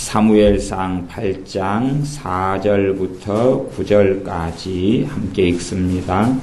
사무엘상 8장 4절부터 9절까지 함께 읽습니다.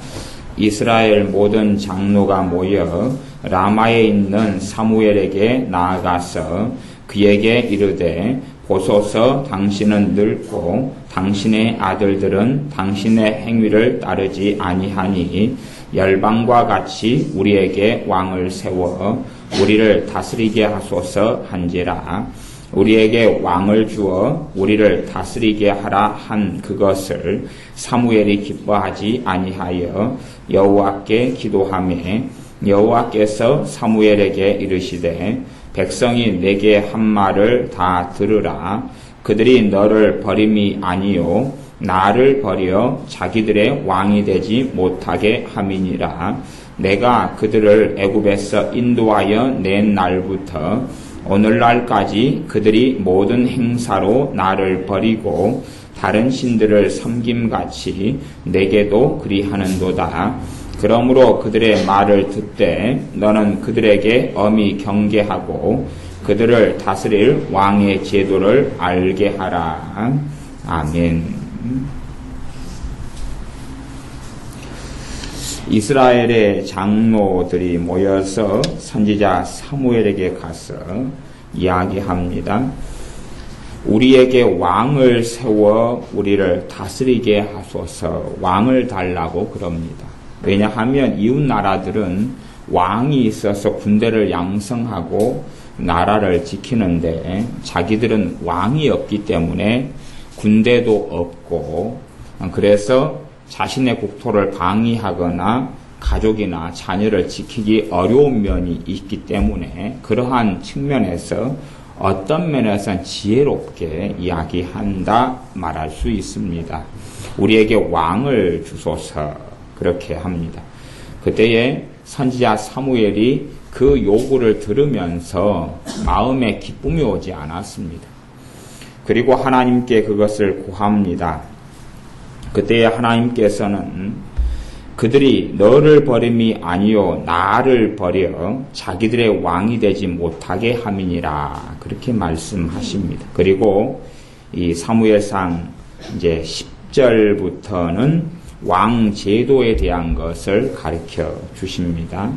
이스라엘 모든 장로가 모여 라마에 있는 사무엘에게 나아가서 그에게 이르되 보소서 당신은 늙고 당신의 아들들은 당신의 행위를 따르지 아니하니 열방과 같이 우리에게 왕을 세워 우리를 다스리게 하소서 한지라. 우리에게 왕을 주어 우리를 다스리게 하라 한 그것을 사무엘이 기뻐하지 아니하여 여호와께 기도하매 여호와께서 사무엘에게 이르시되 백성이 내게 한 말을 다 들으라. 그들이 너를 버림이 아니요 나를 버려 자기들의 왕이 되지 못하게 함이니라. 내가 그들을 애굽에서 인도하여 낸 날부터 오늘날까지 그들이 모든 행사로 나를 버리고 다른 신들을 섬김같이 내게도 그리하는도다. 그러므로 그들의 말을 듣되 너는 그들에게 엄히 경계하고 그들을 다스릴 왕의 제도를 알게 하라. 아멘. 이스라엘의 장로들이 모여서 선지자 사무엘에게 가서 이야기합니다. 우리에게 왕을 세워 우리를 다스리게 하소서. 왕을 달라고 그럽니다. 왜냐하면 이웃 나라들은 왕이 있어서 군대를 양성하고 나라를 지키는데 자기들은 왕이 없기 때문에 군대도 없고 그래서 자신의 국토를 방위하거나 가족이나 자녀를 지키기 어려운 면이 있기 때문에 그러한 측면에서 어떤 면에서는 지혜롭게 이야기한다 말할 수 있습니다. 우리에게 왕을 주소서 그렇게 합니다. 그때에 선지자 사무엘이 그 요구를 들으면서 마음에 기쁨이 오지 않았습니다. 그리고 하나님께 그것을 구합니다. 그때에 하나님께서는 그들이 너를 버림이 아니요 나를 버려 자기들의 왕이 되지 못하게 함이니라 그렇게 말씀하십니다. 그리고 이 사무엘상 이제 10절부터는 왕 제도에 대한 것을 가르쳐 주십니다.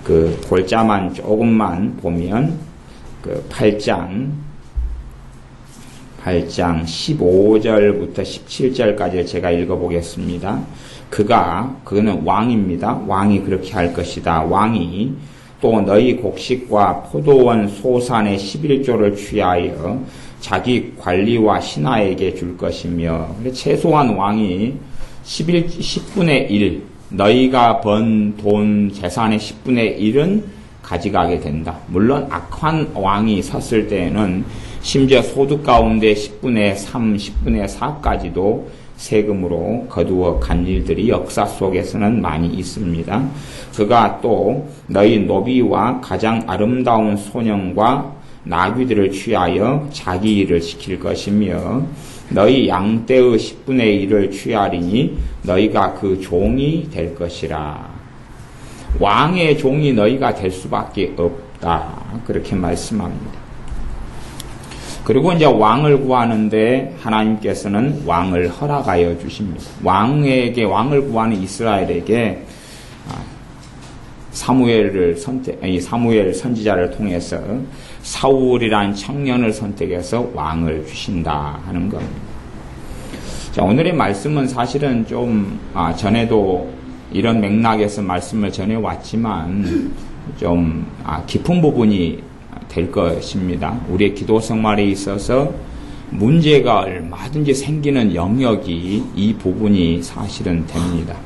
그 골자만 조금만 보면 그 8장 15절부터 17절까지 제가 읽어보겠습니다. 그거는 왕입니다. 왕이 그렇게 할 것이다. 왕이 또 너희 곡식과 포도원 소산의 11조를 취하여 자기 관리와 신하에게 줄 것이며 최소한 왕이 10분의 1 너희가 번 돈 재산의 10분의 1은 가져가게 된다. 물론 악한 왕이 섰을 때에는 심지어 소득 가운데 10분의 3, 10분의 4까지도 세금으로 거두어 간 일들이 역사 속에서는 많이 있습니다. 그가 또 너희 노비와 가장 아름다운 소년과 나귀들을 취하여 자기 일을 시킬 것이며 너희 양떼의 10분의 1을 취하리니 너희가 그 종이 될 것이라. 왕의 종이 너희가 될 수밖에 없다. 그렇게 말씀합니다. 그리고 이제 왕을 구하는데 하나님께서는 왕을 허락하여 주십니다. 왕을 구하는 이스라엘에게 사무엘 선지자를 통해서 사울이란 청년을 선택해서 왕을 주신다 하는 겁니다. 자, 오늘의 말씀은 사실은 좀 전에도 이런 맥락에서 말씀을 전해왔지만 좀 깊은 부분이 될 것입니다. 우리의 기도 생활에 있어서 문제가 얼마든지 생기는 영역이 이 부분이 사실은 됩니다.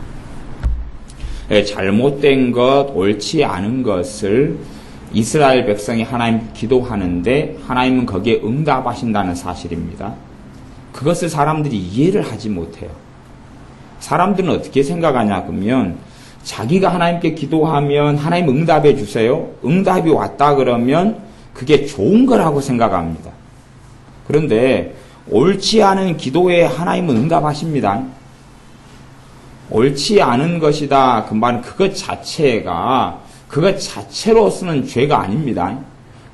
잘못된 것, 옳지 않은 것을 이스라엘 백성이 하나님 기도하는데 하나님은 거기에 응답하신다는 사실입니다. 그것을 사람들이 이해를 하지 못해요. 사람들은 어떻게 생각하냐 그러면 자기가 하나님께 기도하면 하나님 응답해 주세요. 응답이 왔다 그러면 그게 좋은 거라고 생각합니다. 그런데 옳지 않은 기도에 하나님은 응답하십니다. 옳지 않은 것이다. 그 말은 그것 자체로서는 죄가 아닙니다.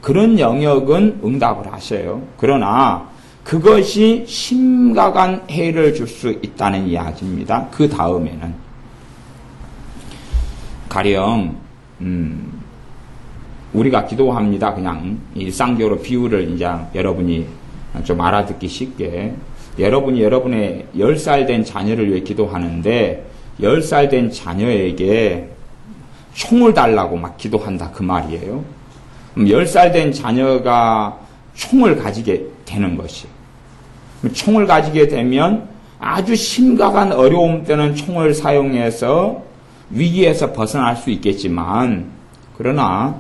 그런 영역은 응답을 하셔요. 그러나 그것이 심각한 해를 줄 수 있다는 이야기입니다. 그 다음에는 가령 우리가 기도합니다. 그냥 일상적으로 비유를 이제 여러분이 좀 알아듣기 쉽게, 여러분이 여러분의 10살 된 자녀를 위해 기도하는데 10살 된 자녀에게 총을 달라고 막 기도한다 그 말이에요. 10살 된 자녀가 총을 가지게 되는 것이, 총을 가지게 되면 아주 심각한 어려움 때는 총을 사용해서 위기에서 벗어날 수 있겠지만, 그러나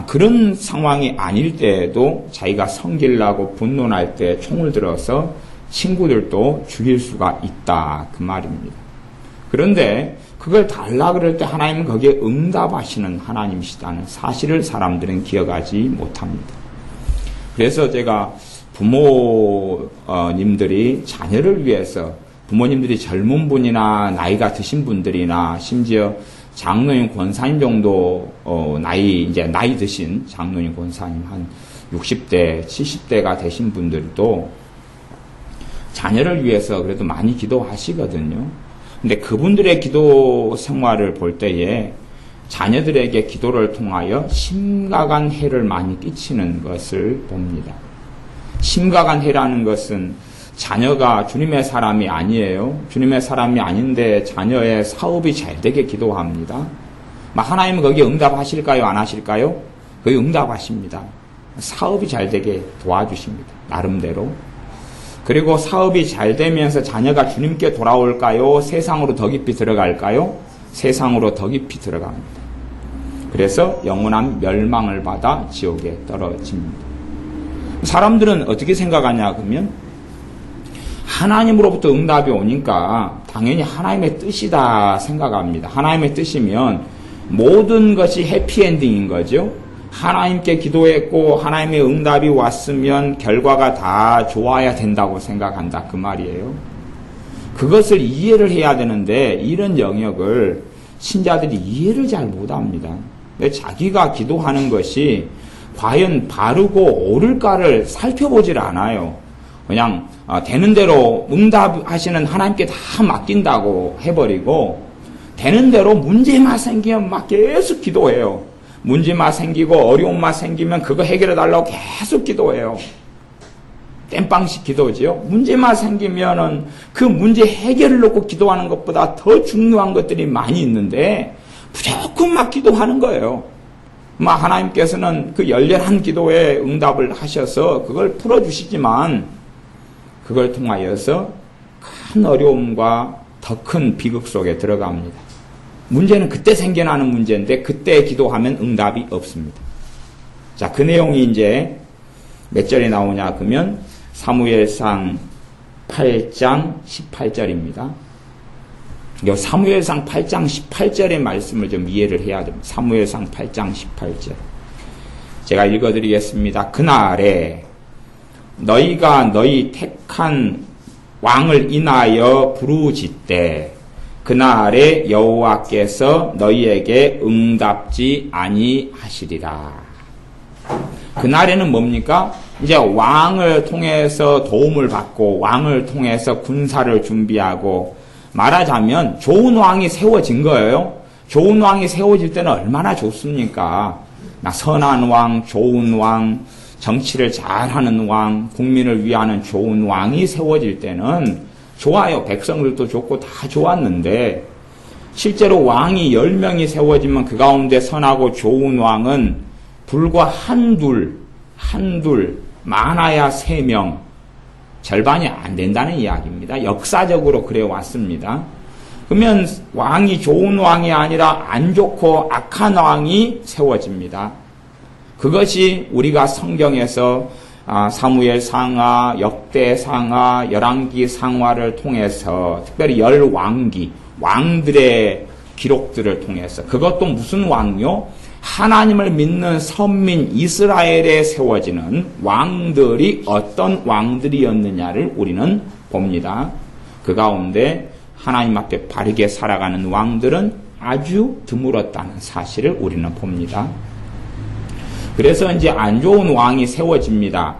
그런 상황이 아닐 때에도 자기가 성질나고 분노날 때 총을 들어서 친구들도 죽일 수가 있다 그 말입니다. 그런데 그걸 달라 그럴 때 하나님은 거기에 응답하시는 하나님이시다는 사실을 사람들은 기억하지 못합니다. 그래서 제가 부모님들이 자녀를 위해서, 부모님들이 젊은 분이나 나이가 드신 분들이나 심지어 장로님, 권사님 정도 나이 드신 장로님, 권사님 한 60대, 70대가 되신 분들도 자녀를 위해서 그래도 많이 기도하시거든요. 근데 그분들의 기도 생활을 볼 때에 자녀들에게 기도를 통하여 심각한 해를 많이 끼치는 것을 봅니다. 심각한 해라는 것은 자녀가 주님의 사람이 아니에요. 주님의 사람이 아닌데 자녀의 사업이 잘 되게 기도합니다. 하나님은 거기에 응답하실까요? 안 하실까요? 거기 응답하십니다. 사업이 잘 되게 도와주십니다. 나름대로. 그리고 사업이 잘 되면서 자녀가 주님께 돌아올까요? 세상으로 더 깊이 들어갈까요? 세상으로 더 깊이 들어갑니다. 그래서 영원한 멸망을 받아 지옥에 떨어집니다. 사람들은 어떻게 생각하냐 그러면 하나님으로부터 응답이 오니까 당연히 하나님의 뜻이다 생각합니다. 하나님의 뜻이면 모든 것이 해피엔딩인 거죠. 하나님께 기도했고 하나님의 응답이 왔으면 결과가 다 좋아야 된다고 생각한다 그 말이에요. 그것을 이해를 해야 되는데 이런 영역을 신자들이 이해를 잘 못합니다. 자기가 기도하는 것이 과연 바르고 옳을까를 살펴보질 않아요. 그냥 되는 대로 응답하시는 하나님께 다 맡긴다고 해버리고 되는 대로 문제만 생기면 막 계속 기도해요. 문제만 생기고 어려움만 생기면 그거 해결해달라고 계속 기도해요. 땜빵식 기도지요. 문제만 생기면은 그 문제 해결을 놓고 기도하는 것보다 더 중요한 것들이 많이 있는데 무조건 막 기도하는 거예요. 하나님께서는 그 열렬한 기도에 응답을 하셔서 그걸 풀어주시지만 그걸 통하여서 큰 어려움과 더 큰 비극 속에 들어갑니다. 문제는 그때 생겨나는 문제인데 그때 기도하면 응답이 없습니다. 자, 그 내용이 이제 몇 절에 나오냐 그러면 사무엘상 8장 18절입니다. 이 사무엘상 8장 18절의 말씀을 좀 이해를 해야 됩니다. 사무엘상 8장 18절. 제가 읽어드리겠습니다. 그날에 너희가 너희 택한 왕을 인하여 부르짖되 그날에 여호와께서 너희에게 응답지 아니하시리라. 그날에는 뭡니까? 이제 왕을 통해서 도움을 받고 왕을 통해서 군사를 준비하고 말하자면 좋은 왕이 세워진 거예요. 좋은 왕이 세워질 때는 얼마나 좋습니까? 선한 왕, 좋은 왕, 정치를 잘하는 왕, 국민을 위하는 좋은 왕이 세워질 때는 좋아요. 백성들도 좋고 다 좋았는데 실제로 왕이 10명이 세워지면 그 가운데 선하고 좋은 왕은 불과 한둘, 많아야 3명, 절반이 안 된다는 이야기입니다. 역사적으로 그래 왔습니다. 그러면 왕이 좋은 왕이 아니라 안 좋고 악한 왕이 세워집니다. 그것이 우리가 성경에서 사무엘 상하, 역대 상하, 열왕기 상하를 통해서 특별히 열왕기, 왕들의 기록들을 통해서 그것도 무슨 왕요? 하나님을 믿는 선민 이스라엘에 세워지는 왕들이 어떤 왕들이었느냐를 우리는 봅니다. 그 가운데 하나님 앞에 바르게 살아가는 왕들은 아주 드물었다는 사실을 우리는 봅니다. 그래서 이제 안 좋은 왕이 세워집니다.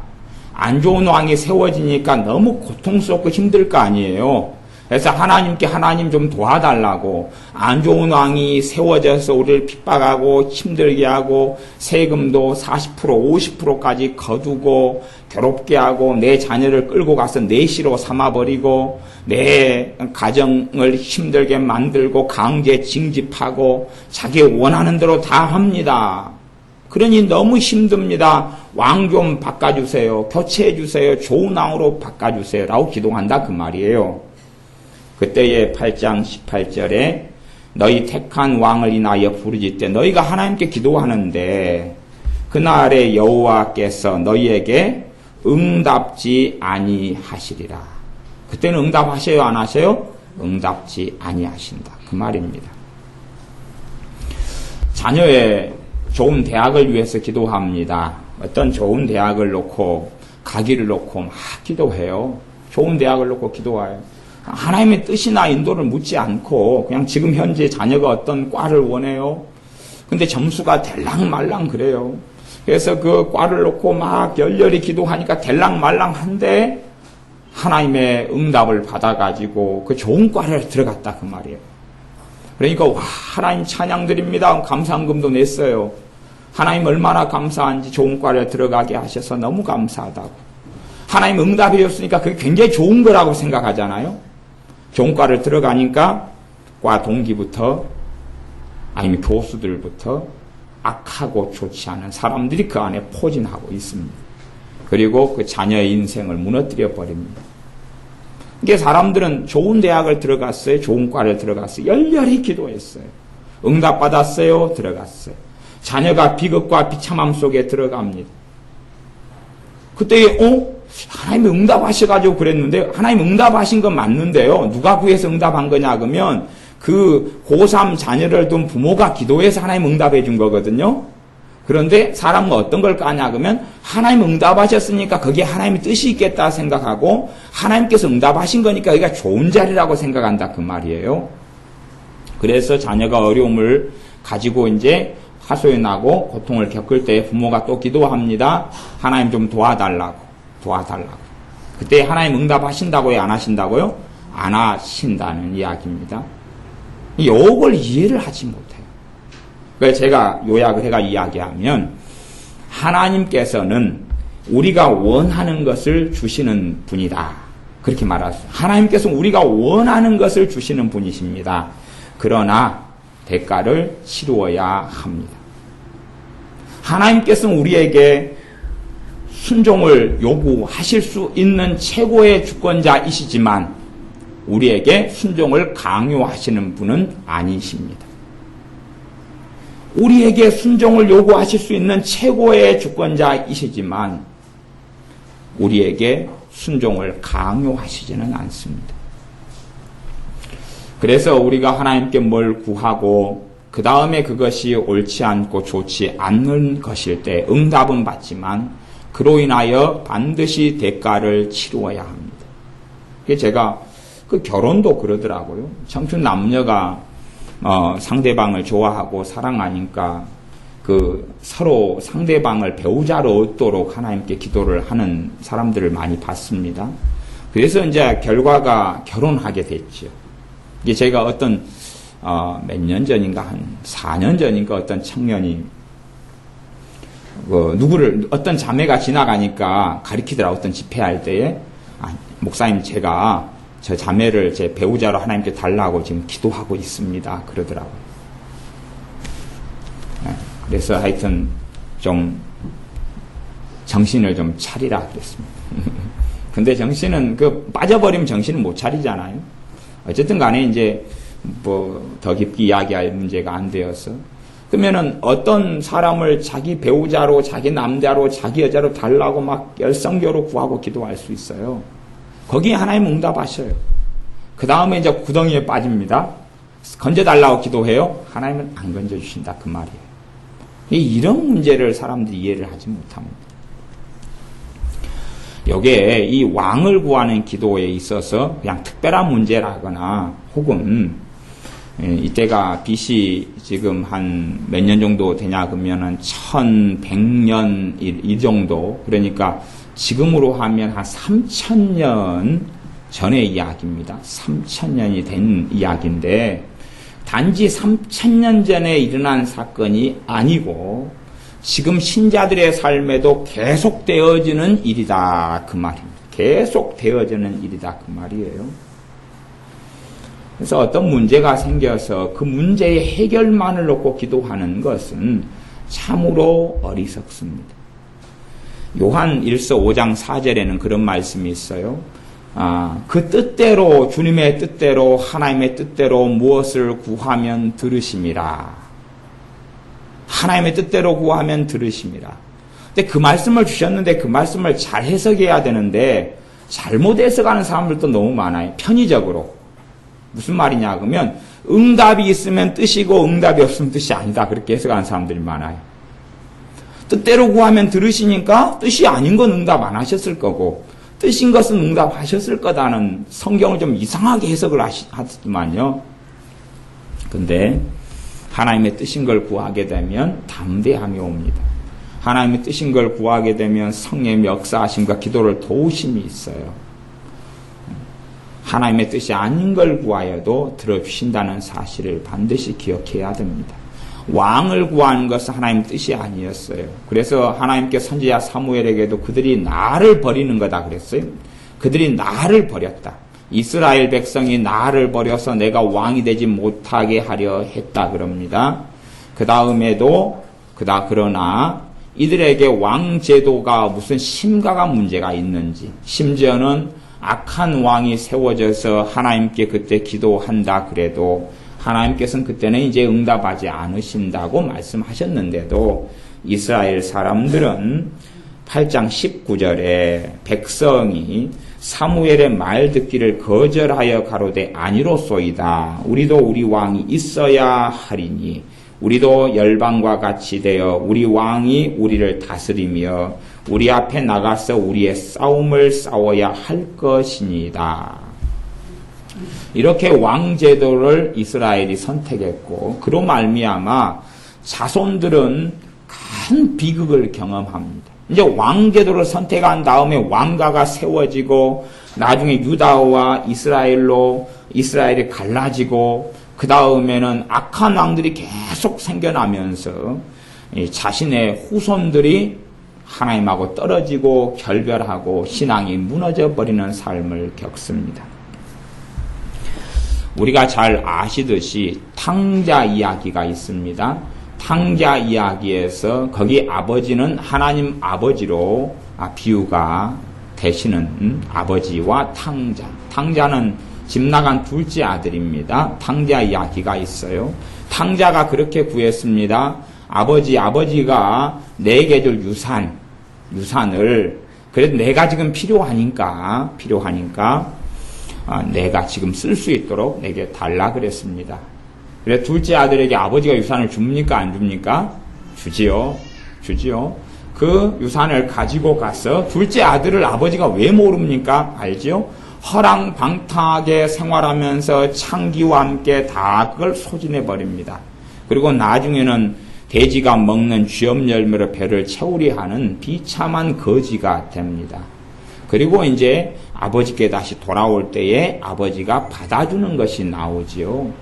안 좋은 왕이 세워지니까 너무 고통스럽고 힘들 거 아니에요. 그래서 하나님께 하나님 좀 도와달라고 안 좋은 왕이 세워져서 우리를 핍박하고 힘들게 하고 세금도 40% 50%까지 거두고 괴롭게 하고 내 자녀를 끌고 가서 내시로 삼아버리고 내 가정을 힘들게 만들고 강제 징집하고 자기 원하는 대로 다 합니다. 그러니 너무 힘듭니다. 왕 좀 바꿔주세요. 교체해주세요. 좋은 왕으로 바꿔주세요. 라고 기도한다 그 말이에요. 그때의 8장 18절에 너희 택한 왕을 인하여 부르짖되 너희가 하나님께 기도하는데 그날에 여호와께서 너희에게 응답지 아니하시리라. 그때는 응답하셔요 안 하셔요? 응답지 아니하신다 그 말입니다. 자녀의 좋은 대학을 위해서 기도합니다. 어떤 좋은 대학을 놓고 가기를 놓고 막 기도해요. 좋은 대학을 놓고 기도해요. 하나님의 뜻이나 인도를 묻지 않고 그냥 지금 현재 자녀가 어떤 과를 원해요. 근데 점수가 될랑말랑 그래요. 그래서 그 과를 놓고 막 열렬히 기도하니까 될랑말랑한데 하나님의 응답을 받아가지고 그 좋은 과를 들어갔다 그 말이에요. 그러니까 와 하나님 찬양드립니다. 감사금도 냈어요. 하나님 얼마나 감사한지 좋은 과를 들어가게 하셔서 너무 감사하다고. 하나님 응답해 줬으니까 그게 굉장히 좋은 거라고 생각하잖아요. 좋은 과를 들어가니까 과 동기부터 아니면 교수들부터 악하고 좋지 않은 사람들이 그 안에 포진하고 있습니다. 그리고 그 자녀의 인생을 무너뜨려 버립니다. 이게 사람들은 좋은 대학을 들어갔어요. 좋은 과를 들어갔어요. 열렬히 기도했어요. 응답받았어요. 들어갔어요. 자녀가 비극과 비참함 속에 들어갑니다. 그때 하나님이 응답하셔가지고 그랬는데 하나님 응답하신 건 맞는데요. 누가 구해서 응답한 거냐 그러면 그 고3 자녀를 둔 부모가 기도해서 하나님 응답해 준 거거든요. 그런데 사람은 어떤 걸 까냐 그러면 하나님 응답하셨으니까 거기에 하나님의 뜻이 있겠다 생각하고 하나님께서 응답하신 거니까 여기가 좋은 자리라고 생각한다 그 말이에요. 그래서 자녀가 어려움을 가지고 이제 하소연하고 고통을 겪을 때 부모가 또 기도합니다. 하나님 좀 도와달라고. 그때 하나님 응답하신다고요? 안 하신다고요? 안 하신다는 이야기입니다. 이걸 이해를 하지 못해요. 그래서 제가 요약을 해가 이야기하면 하나님께서는 우리가 원하는 것을 주시는 분이다. 그렇게 말하죠. 하나님께서는 우리가 원하는 것을 주시는 분이십니다. 그러나 대가를 치루어야 합니다. 하나님께서는 우리에게 순종을 요구하실 수 있는 최고의 주권자이시지만 우리에게 순종을 강요하시는 분은 아니십니다. 우리에게 순종을 요구하실 수 있는 최고의 주권자이시지만 우리에게 순종을 강요하시지는 않습니다. 그래서 우리가 하나님께 뭘 구하고 그 다음에 그것이 옳지 않고 좋지 않는 것일 때 응답은 받지만 그로 인하여 반드시 대가를 치루어야 합니다. 제가 그 결혼도 그러더라고요. 청춘 남녀가 상대방을 좋아하고 사랑하니까 그 서로 상대방을 배우자로 얻도록 하나님께 기도를 하는 사람들을 많이 봤습니다. 그래서 이제 결과가 결혼하게 됐죠. 이게 제가 어떤 몇 년 전인가 한 4년 전인가 어떤 청년이 누구를 어떤 자매가 지나가니까 가리키더라. 어떤 집회할 때에 목사님 제가 저 자매를 제 배우자로 하나님께 달라고 지금 기도하고 있습니다. 그러더라고요. 그래서 하여튼 좀 정신을 좀 차리라 그랬습니다. 근데 정신은 빠져버리면 정신은 못 차리잖아요. 어쨌든 간에 이제 더 깊게 이야기할 문제가 안 되어서 그러면은 어떤 사람을 자기 배우자로 자기 남자로 자기 여자로 달라고 막 열성교로 구하고 기도할 수 있어요. 거기에 하나님 응답하셔요. 그 다음에 이제 구덩이에 빠집니다. 건져달라고 기도해요. 하나님은 안 건져주신다 그 말이에요. 이런 문제를 사람들이 이해를 하지 못합니다. 여기에 이 왕을 구하는 기도에 있어서 그냥 특별한 문제라거나 혹은 이때가 BC 지금 한 몇 년 정도 되냐 그러면은 1100년 이 정도. 그러니까 지금으로 하면 한 3000년 전의 이야기입니다. 3000년이 된 이야기인데 단지 3000년 전에 일어난 사건이 아니고 지금 신자들의 삶에도 계속되어지는 일이다 그 말입니다. 계속되어지는 일이다 그 말이에요. 그래서 어떤 문제가 생겨서 그 문제의 해결만을 놓고 기도하는 것은 참으로 어리석습니다. 요한 1서 5장 4절에는 그런 말씀이 있어요. 그 뜻대로 주님의 뜻대로 하나님의 뜻대로 무엇을 구하면 들으심이라. 하나님의 뜻대로 구하면 들으심이라. 근데 그 말씀을 주셨는데 그 말씀을 잘 해석해야 되는데 잘못 해석하는 사람들도 너무 많아요. 편의적으로. 무슨 말이냐 그러면 응답이 있으면 뜻이고 응답이 없으면 뜻이 아니다. 그렇게 해석하는 사람들이 많아요. 뜻대로 구하면 들으시니까 뜻이 아닌 건 응답 안 하셨을 거고 뜻인 것은 응답하셨을 거다는 성경을 좀 이상하게 해석을 하지만요. 근데 하나님의 뜻인 걸 구하게 되면 담대함이 옵니다. 하나님의 뜻인 걸 구하게 되면 성령의 역사하심과 기도를 도우심이 있어요. 하나님의 뜻이 아닌 걸 구하여도 들어주신다는 사실을 반드시 기억해야 됩니다. 왕을 구하는 것은 하나님 뜻이 아니었어요. 그래서 하나님께 선지자 사무엘에게도 그들이 나를 버리는 거다 그랬어요. 그들이 나를 버렸다. 이스라엘 백성이 나를 버려서 내가 왕이 되지 못하게 하려 했다 그럽니다. 그 다음에도 그러나 이들에게 왕 제도가 무슨 심각한 문제가 있는지 심지어는 악한 왕이 세워져서 하나님께 그때 기도한다 그래도 하나님께서는 그때는 이제 응답하지 않으신다고 말씀하셨는데도 이스라엘 사람들은 8장 19절에 백성이 사무엘의 말 듣기를 거절하여 가로되 아니로소이다. 우리도 우리 왕이 있어야 하리니 우리도 열방과 같이 되어 우리 왕이 우리를 다스리며 우리 앞에 나가서 우리의 싸움을 싸워야 할 것이니이다. 이렇게 왕제도를 이스라엘이 선택했고 그로 말미암아 자손들은 큰 비극을 경험합니다. 이제 왕제도를 선택한 다음에 왕가가 세워지고 나중에 유다와 이스라엘이 갈라지고 그 다음에는 악한 왕들이 계속 생겨나면서 자신의 후손들이 하나님하고 떨어지고 결별하고 신앙이 무너져 버리는 삶을 겪습니다. 우리가 잘 아시듯이 탕자 이야기가 있습니다. 탕자 이야기에서 거기 아버지는 하나님 아버지로 비유가 되시는 아버지와 탕자. 탕자는 집 나간 둘째 아들입니다. 탕자 이야기가 있어요. 탕자가 그렇게 구했습니다. 아버지가 내게 줄 유산을 그래도 내가 지금 필요하니까 내가 지금 쓸 수 있도록 내게 달라 그랬습니다. 그래 둘째 아들에게 아버지가 유산을 줍니까 안 줍니까? 주지요. 그 유산을 가지고 가서 둘째 아들을 아버지가 왜 모릅니까? 알지요? 허랑방탕하게 생활하면서 창기와 함께 다 그걸 소진해 버립니다. 그리고 나중에는 돼지가 먹는 쥐엄 열매로 배를 채우려 하는 비참한 거지가 됩니다. 그리고 이제 아버지께 다시 돌아올 때에 아버지가 받아주는 것이 나오지요.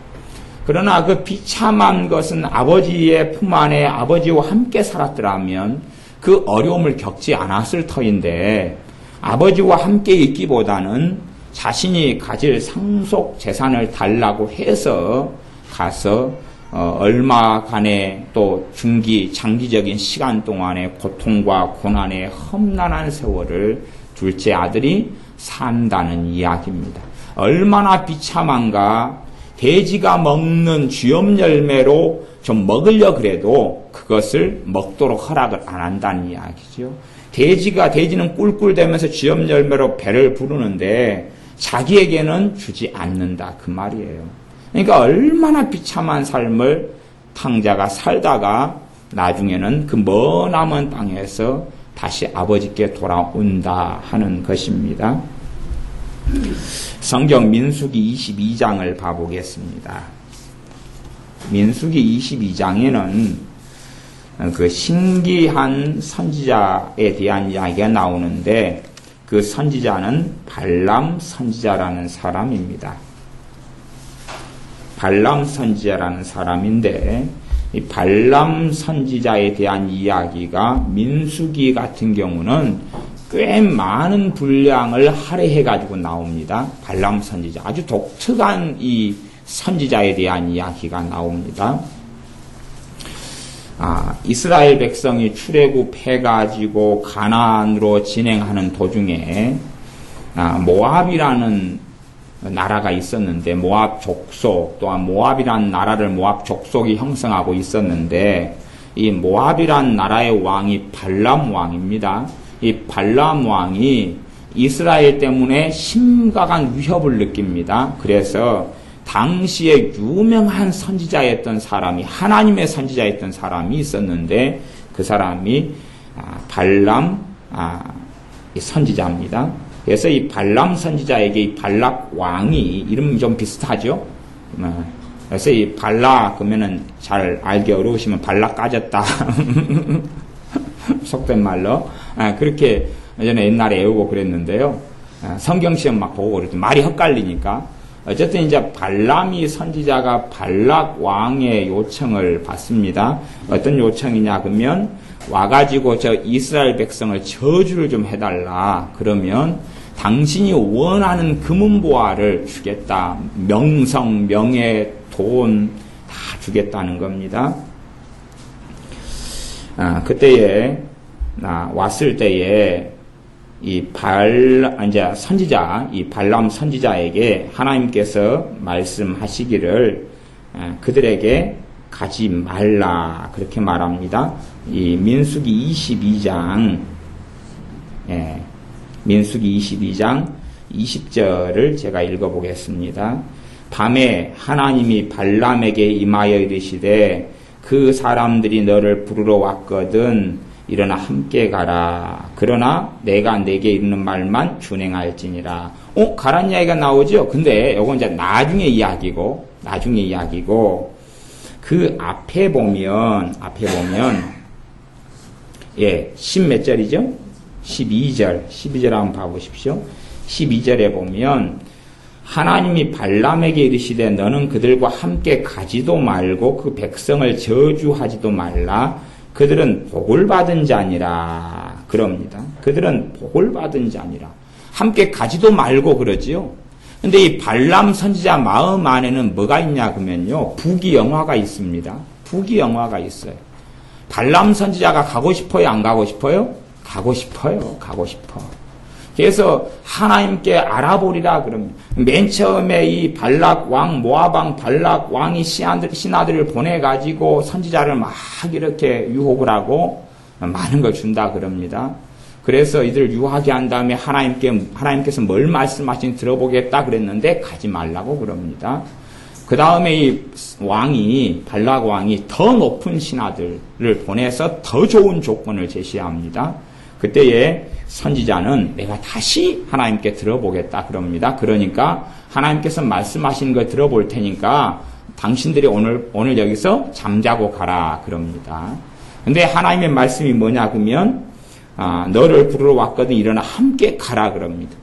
그러나 그 비참한 것은 아버지의 품 안에 아버지와 함께 살았더라면 그 어려움을 겪지 않았을 터인데 아버지와 함께 있기보다는 자신이 가질 상속 재산을 달라고 해서 가서 얼마간의 또 장기적인 시간 동안의 고통과 고난의 험난한 세월을 둘째 아들이 산다는 이야기입니다. 얼마나 비참한가. 돼지가 먹는 쥐엄 열매로 좀 먹으려 그래도 그것을 먹도록 허락을 안 한다는 이야기죠. 돼지는 꿀꿀대면서 쥐엄 열매로 배를 부르는데 자기에게는 주지 않는다 그 말이에요. 그러니까 얼마나 비참한 삶을 탕자가 살다가 나중에는 그 머나먼 땅에서 다시 아버지께 돌아온다 하는 것입니다. 성경 민수기 22장을 봐보겠습니다. 민수기 22장에는 그 신기한 선지자에 대한 이야기가 나오는데 그 선지자는 발람 선지자라는 사람입니다. 발람 선지자라는 사람인데 이 발람 선지자에 대한 이야기가 민수기 같은 경우는 꽤 많은 분량을 할애해 가지고 나옵니다. 발람 선지자 아주 독특한 이 선지자에 대한 이야기가 나옵니다. 이스라엘 백성이 출애굽해가지고 가나안으로 진행하는 도중에 모압이라는 나라가 있었는데 모압 족속 또한 모압이라는 나라를 모압 족속이 형성하고 있었는데 이 모압이라는 나라의 왕이 발람 왕입니다. 이 발람 왕이 이스라엘 때문에 심각한 위협을 느낍니다. 그래서 당시에 유명한 선지자였던 사람이 하나님의 선지자였던 사람이 있었는데 그 사람이 발람 선지자입니다. 그래서 이 발람 선지자에게 이 발락 왕이 이름이 좀 비슷하죠. 그래서 이 발락 그러면은 잘 알기 어려우시면 발락 까졌다 속된 말로 그렇게 예전에 옛날에 외우고 그랬는데요. 성경 시험 막 보고 그랬더니 말이 헷갈리니까 어쨌든 이제 발람이 선지자가 발락 왕의 요청을 받습니다. 어떤 요청이냐 그러면 와가지고 저 이스라엘 백성을 저주를 좀 해달라. 그러면 당신이 원하는 금은보화를 주겠다. 명성, 명예, 돈 다 주겠다는 겁니다. 그때에 왔을 때에 이제 선지자, 이 발람 선지자에게 하나님께서 말씀하시기를 그들에게 가지 말라 그렇게 말합니다. 이 민수기 22장, 민수기 22장 20절을 제가 읽어보겠습니다. 밤에 하나님이 발람에게 임하여 이르시되 그 사람들이 너를 부르러 왔거든 일어나 함께 가라. 그러나 내가 내게 이르는 말만 준행할지니라. 가란 이야기가 나오죠. 근데 요건 이제 나중에 이야기고 그 앞에 보면 10 몇 절이죠? 12절 한번 봐보십시오. 12절에 보면 하나님이 발람에게 이르시되 너는 그들과 함께 가지도 말고 그 백성을 저주하지도 말라. 그들은 복을 받은 자니라. 그럽니다. 그들은 복을 받은 자니라. 함께 가지도 말고 그러지요. 근데 이 발람 선지자 마음 안에는 뭐가 있냐 그러면요. 부귀영화가 있습니다. 부귀영화가 있어요. 발람 선지자가 가고 싶어요? 안 가고 싶어요? 가고 싶어요. 가고 싶어. 그래서 하나님께 알아보리라 그럽니다. 맨 처음에 이 발락 왕, 모압 왕 발락 왕이 신하들을 보내가지고 선지자를 막 이렇게 유혹을 하고 많은 걸 준다 그럽니다. 그래서 이들을 유하게 한 다음에 하나님께서 뭘 말씀하시는지 들어보겠다 그랬는데 가지 말라고 그럽니다. 그 다음에 이 발락 왕이 더 높은 신하들을 보내서 더 좋은 조건을 제시합니다. 그때에 선지자는 내가 다시 하나님께 들어보겠다 그럽니다. 그러니까 하나님께서 말씀하시는 걸 들어볼 테니까 당신들이 오늘 여기서 잠자고 가라 그럽니다. 근데 하나님의 말씀이 뭐냐 그러면 너를 부르러 왔거든 일어나 함께 가라 그럽니다.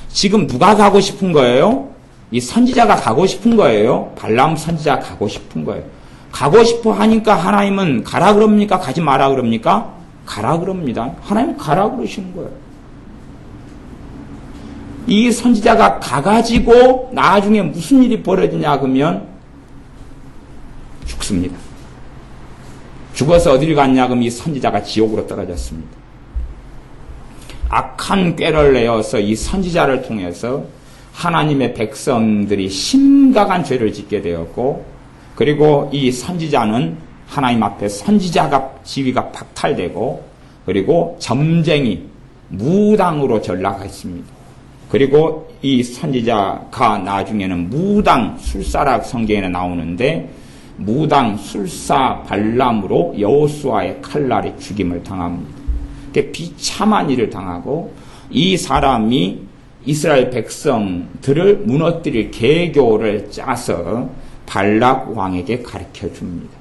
지금 누가 가고 싶은 거예요? 이 선지자가 가고 싶은 거예요. 발람 선지자가 가고 싶은 거예요. 가고 싶어 하니까 하나님은 가라 그럽니까? 가지 마라 그럽니까? 가라 그럽니다. 하나님 가라 그러시는 거예요. 이 선지자가 가가지고 나중에 무슨 일이 벌어지냐 그러면 죽습니다. 죽어서 어디를 갔냐 그러면 이 선지자가 지옥으로 떨어졌습니다. 악한 꾀를 내어서 이 선지자를 통해서 하나님의 백성들이 심각한 죄를 짓게 되었고 그리고 이 선지자는 하나님 앞에 선지자가 지위가 박탈되고 그리고 점쟁이 무당으로 전락했습니다. 그리고 이 선지자가 나중에는 무당 술사라 성경에 나오는데 무당 술사 발람으로 여호수아의 칼날에 죽임을 당합니다. 비참한 일을 당하고 이 사람이 이스라엘 백성들을 무너뜨릴 계교를 짜서 발락 왕에게 가르쳐 줍니다.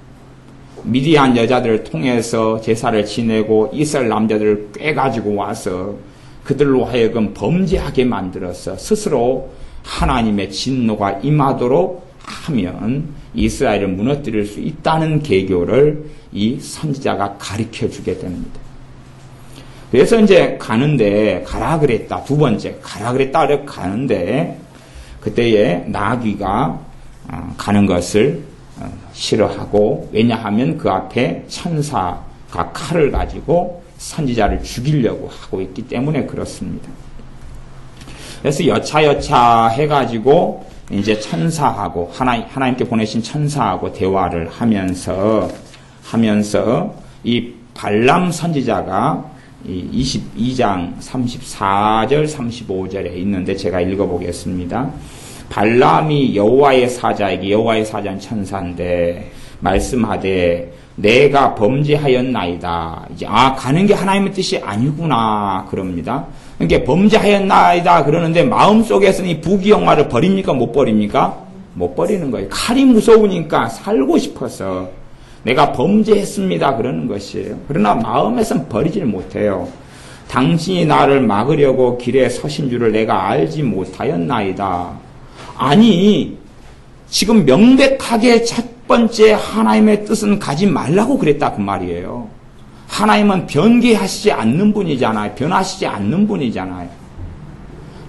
미디안 여자들을 통해서 제사를 지내고 이스라엘 남자들을 꿰가지고 와서 그들로 하여금 범죄하게 만들어서 스스로 하나님의 진노가 임하도록 하면 이스라엘을 무너뜨릴 수 있다는 계교를 이 선지자가 가르쳐 주게 됩니다. 그래서 이제 가는데 가라 그랬다. 두 번째 가라 그랬다. 가는데 그때에 나귀가 가는 것을 싫어하고, 왜냐하면 그 앞에 천사가 칼을 가지고 선지자를 죽이려고 하고 있기 때문에 그렇습니다. 그래서 여차 해가지고 이제 천사하고 하나님께 보내신 천사하고 대화를 하면서 이 발람 선지자가 22장 34절 35절에 있는데 제가 읽어보겠습니다. 발람이 여호와의 사자에게, 여호와의 사자는 천사인데, 말씀하되 내가 범죄하였나이다. 이제 가는 게 하나님의 뜻이 아니구나 그럽니다. 그러니까 범죄하였나이다 그러는데 마음속에서는 이 부귀영화를 버립니까? 못 버립니까? 못 버리는 거예요. 칼이 무서우니까 살고 싶어서 내가 범죄했습니다 그러는 것이에요. 그러나 마음에선 버리질 못해요. 당신이 나를 막으려고 길에 서신 줄을 내가 알지 못하였나이다. 아니, 지금 명백하게 첫 번째 하나님의 뜻은 가지 말라고 그랬다 그 말이에요. 하나님은 변개하시지 않는 분이잖아요. 변하시지 않는 분이잖아요.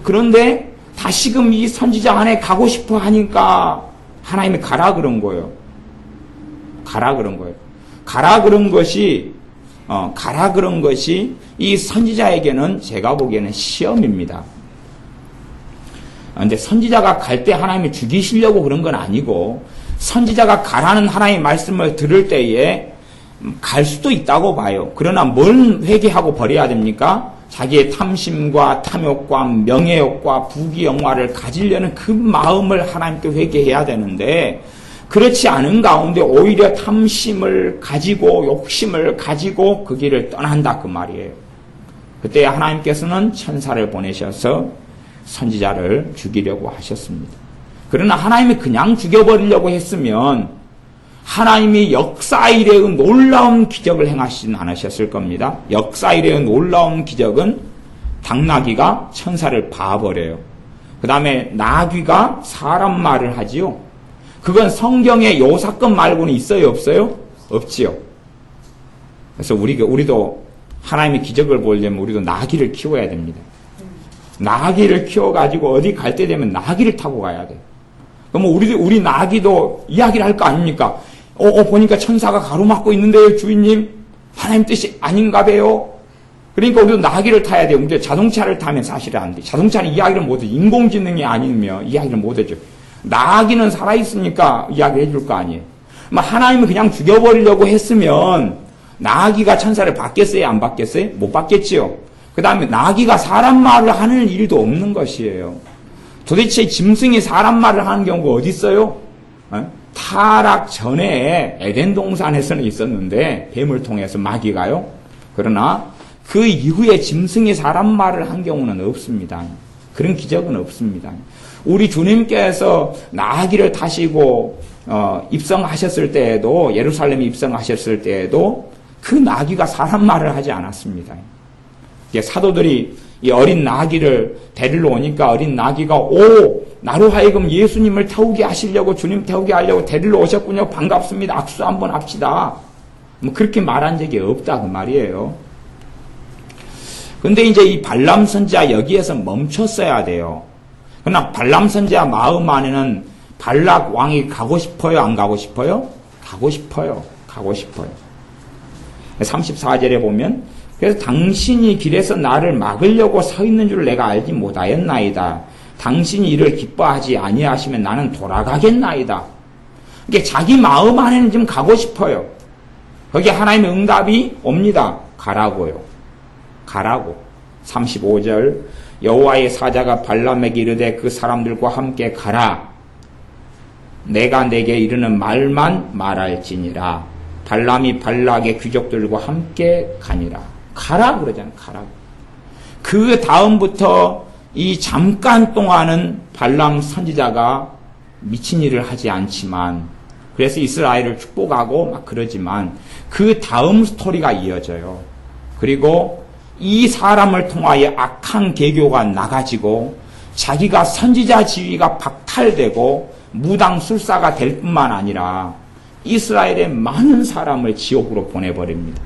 그런데 다시금 이 선지자 안에 가고 싶어 하니까 하나님이 가라 그런 거예요. 가라 그런 거예요. 가라 그런 것이 이 선지자에게는 제가 보기에는 시험입니다. 근데 선지자가 갈 때 하나님이 죽이시려고 그런 건 아니고, 선지자가 가라는 하나님의 말씀을 들을 때에 갈 수도 있다고 봐요. 그러나 뭘 회개하고 버려야 됩니까? 자기의 탐심과 탐욕과 명예욕과 부귀영화를 가지려는 그 마음을 하나님께 회개해야 되는데, 그렇지 않은 가운데 오히려 탐심을 가지고 욕심을 가지고 그 길을 떠난다 그 말이에요. 그때 하나님께서는 천사를 보내셔서 선지자를 죽이려고 하셨습니다. 그러나 하나님이 그냥 죽여버리려고 했으면 하나님이 역사 이래의 놀라운 기적을 행하시진 않으셨을 겁니다. 역사 이래의 놀라운 기적은 당나귀가 천사를 봐버려요. 그 다음에 나귀가 사람 말을 하지요. 그건 성경에 요 사건 말고는 있어요, 없어요? 없지요. 그래서 우리도 하나님의 기적을 보려면 우리도 나귀를 키워야 됩니다. 나귀를 키워가지고 어디 갈 때 되면 나귀를 타고 가야 돼. 그러면 우리 나귀도 이야기를 할 거 아닙니까? 보니까 천사가 가로막고 있는데요, 주인님. 하나님 뜻이 아닌가 봐요. 그러니까 우리도 나귀를 타야 돼요. 근데 자동차를 타면 사실은 안 돼. 자동차는 이야기를 못 해. 인공지능이 아니면 이야기를 못 해줘. 나귀는 살아있으니까 이야기를 해줄 거 아니에요. 하나님은 그냥 죽여버리려고 했으면 나귀가 천사를 받겠어요? 안 받겠어요? 못 받겠지요. 그 다음에 나귀가 사람 말을 하는 일도 없는 것이에요. 도대체 짐승이 사람 말을 하는 경우가 어디 있어요? 타락 전에 에덴 동산에서는 있었는데 뱀을 통해서 마귀가요. 그러나 그 이후에 짐승이 사람 말을 한 경우는 없습니다. 그런 기적은 없습니다. 우리 주님께서 나귀를 타시고 입성하셨을 때에도, 예루살렘에 입성하셨을 때에도 그 나귀가 사람 말을 하지 않았습니다. 사도들이 이 어린 나귀를 데리러 오니까 어린 나귀가 나로 하여금 예수님을 태우게 하시려고, 주님 태우게 하려고 데리러 오셨군요. 반갑습니다. 악수 한번 합시다. 그렇게 말한 적이 없다 그 말이에요. 근데 이제 이 발람 선지자 여기에서 멈췄어야 돼요. 그러나 발람 선지자 마음 안에는 발락 왕이 가고 싶어요? 안 가고 싶어요? 가고 싶어요. 가고 싶어요. 34절에 보면, 그래서 당신이 길에서 나를 막으려고 서 있는 줄 내가 알지 못하였나이다. 당신이 이를 기뻐하지 아니하시면 나는 돌아가겠나이다. 이게 자기 마음 안에는 지금 가고 싶어요. 거기에 하나님의 응답이 옵니다. 가라고요. 가라고. 35절 여호와의 사자가 발람에게 이르되 그 사람들과 함께 가라. 내가 내게 이르는 말만 말할지니라. 발람이 발락의 귀족들과 함께 가니라. 가라 그러잖아요. 가라. 그 다음부터 이 잠깐 동안은 발람 선지자가 미친 일을 하지 않지만, 그래서 이스라엘을 축복하고 막 그러지만 그 다음 스토리가 이어져요. 그리고 이 사람을 통하여 악한 계교가 나가지고 자기가 선지자 지위가 박탈되고 무당술사가 될 뿐만 아니라 이스라엘의 많은 사람을 지옥으로 보내버립니다.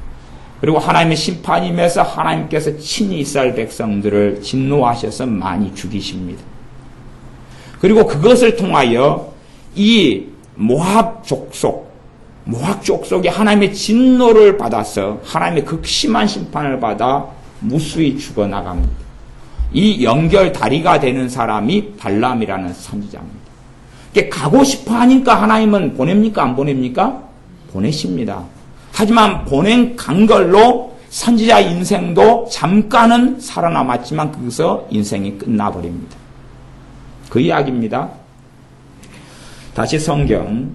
그리고 하나님의 심판이 임해서 하나님께서 친히 이스라엘 백성들을 진노하셔서 많이 죽이십니다. 그리고 그것을 통하여 이 모압 족속이 하나님의 진노를 받아서 하나님의 극심한 심판을 받아 무수히 죽어나갑니다. 이 연결 다리가 되는 사람이 발람이라는 선지자입니다. 가고 싶어 하니까 하나님은 보냅니까? 안 보냅니까? 보내십니다. 하지만 간 걸로 선지자 인생도 잠깐은 살아남았지만 거기서 인생이 끝나버립니다. 그 이야기입니다. 다시 성경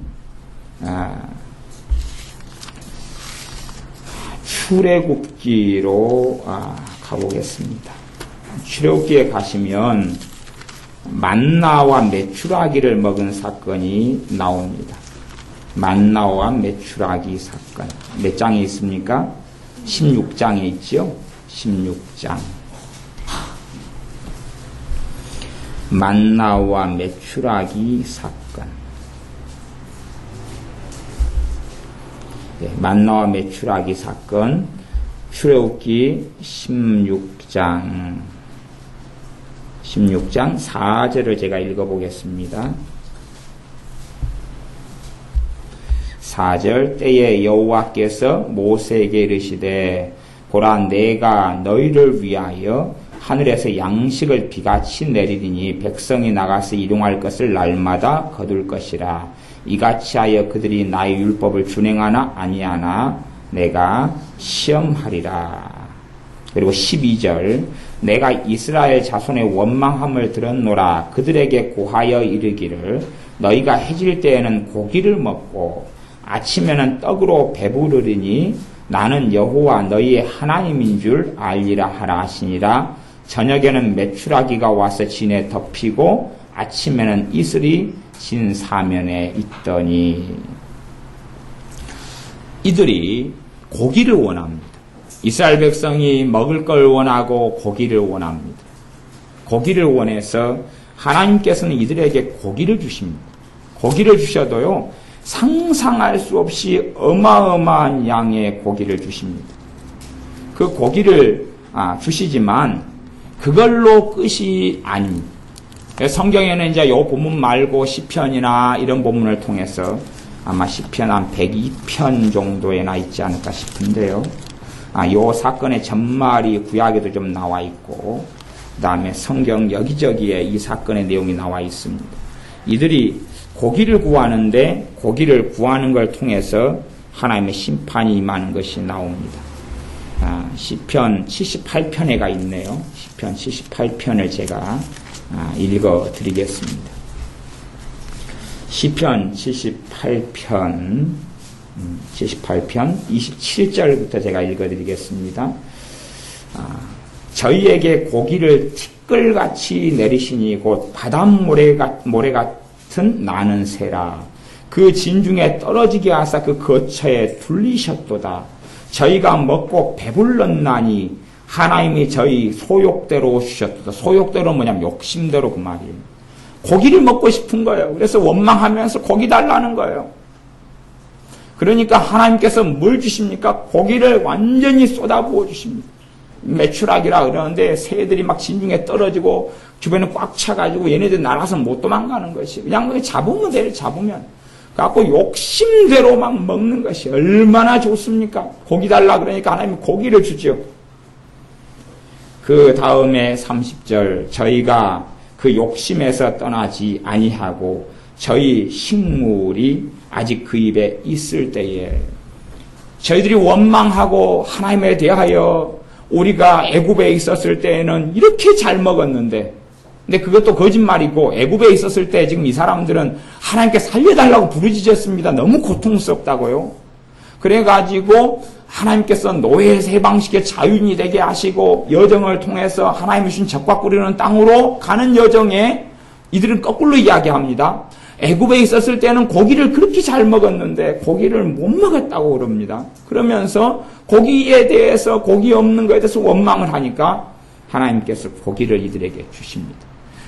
출애굽기로 가보겠습니다. 출애굽기에 가시면 만나와 메추라기를 먹은 사건이 나옵니다. 만나와 메추라기 사건. 몇 장에 있습니까? 16장에 있죠? 16장. 만나와 메추라기 사건. 네, 만나와 메추라기 사건. 출애굽기 16장 4절을 제가 읽어보겠습니다. 4절 때에 여호와께서 모세에게 이르시되 보라 내가 너희를 위하여 하늘에서 양식을 비같이 내리리니 백성이 나가서 일용할 것을 날마다 거둘 것이라. 이같이 하여 그들이 나의 율법을 준행하나 아니하나 내가 시험하리라. 그리고 12절 내가 이스라엘 자손의 원망함을 들었노라. 그들에게 고하여 이르기를 너희가 해질 때에는 고기를 먹고 아침에는 떡으로 배부르리니 나는 여호와 너희의 하나님인 줄 알리라 하라 하시니라. 저녁에는 메추라기가 와서 진에 덮이고 아침에는 이슬이 진 사면에 있더니. 이들이 고기를 원합니다. 이스라엘 백성이 먹을 걸 원하고 고기를 원합니다. 고기를 원해서 하나님께서는 이들에게 고기를 주십니다. 고기를 주셔도요, 상상할 수 없이 어마어마한 양의 고기를 주십니다. 그 고기를 주시지만 그걸로 끝이 아닙니다. 성경에는 이제 요 본문 말고 시편이나 이런 본문을 통해서 아마 시편 한 102편 정도에나 있지 않을까 싶은데요. 요 사건의 전말이 구약에도 좀 나와 있고, 그 다음에 성경 여기저기에 이 사건의 내용이 나와 있습니다. 이들이 고기를 구하는데 고기를 구하는 걸 통해서 하나님의 심판이 임하는 것이 나옵니다. 시편 78편에가 있네요. 시편 78편을 제가 읽어 드리겠습니다. 시편 78편 27절부터 제가 읽어 드리겠습니다. 저희에게 고기를 티끌같이 내리시니 곧 바닷모래 같은 나는 새라. 그 진중에 떨어지게 하사 그 거처에 둘리셨도다. 저희가 먹고 배불렀나니 하나님이 저희 소욕대로 주셨도다. 소욕대로 뭐냐면 욕심대로 그 말이에요. 고기를 먹고 싶은 거예요. 그래서 원망하면서 고기 달라는 거예요. 그러니까 하나님께서 뭘 주십니까? 고기를 완전히 쏟아부어 주십니다. 메추라기라 그러는데 새들이 막 진중에 떨어지고 주변에 꽉 차가지고 얘네들 날아서 못 도망가는 것이 그냥 잡으면 돼요. 잡으면. 그래갖고 욕심대로 막 먹는 것이 얼마나 좋습니까? 고기 달라 그러니까 하나님이 고기를 주죠. 그 다음에 30절 저희가 그 욕심에서 떠나지 아니하고 저희 식물이 아직 그 입에 있을 때에 저희들이 원망하고 하나님에 대하여 우리가 애굽에 있었을 때에는 이렇게 잘 먹었는데, 근데 그것도 거짓말이고 애굽에 있었을 때 지금 이 사람들은 하나님께 살려달라고 부르짖었습니다. 너무 고통스럽다고요. 그래가지고 하나님께서 노예에서 해방시켜 자유인이 되게 하시고 여정을 통해서 하나님이 주신 적과 꿀이는 땅으로 가는 여정에 이들은 거꾸로 이야기합니다. 애굽에 있었을 때는 고기를 그렇게 잘 먹었는데 고기를 못 먹었다고 그럽니다. 그러면서 고기에 대해서 고기 없는 것에 대해서 원망을 하니까 하나님께서 고기를 이들에게 주십니다.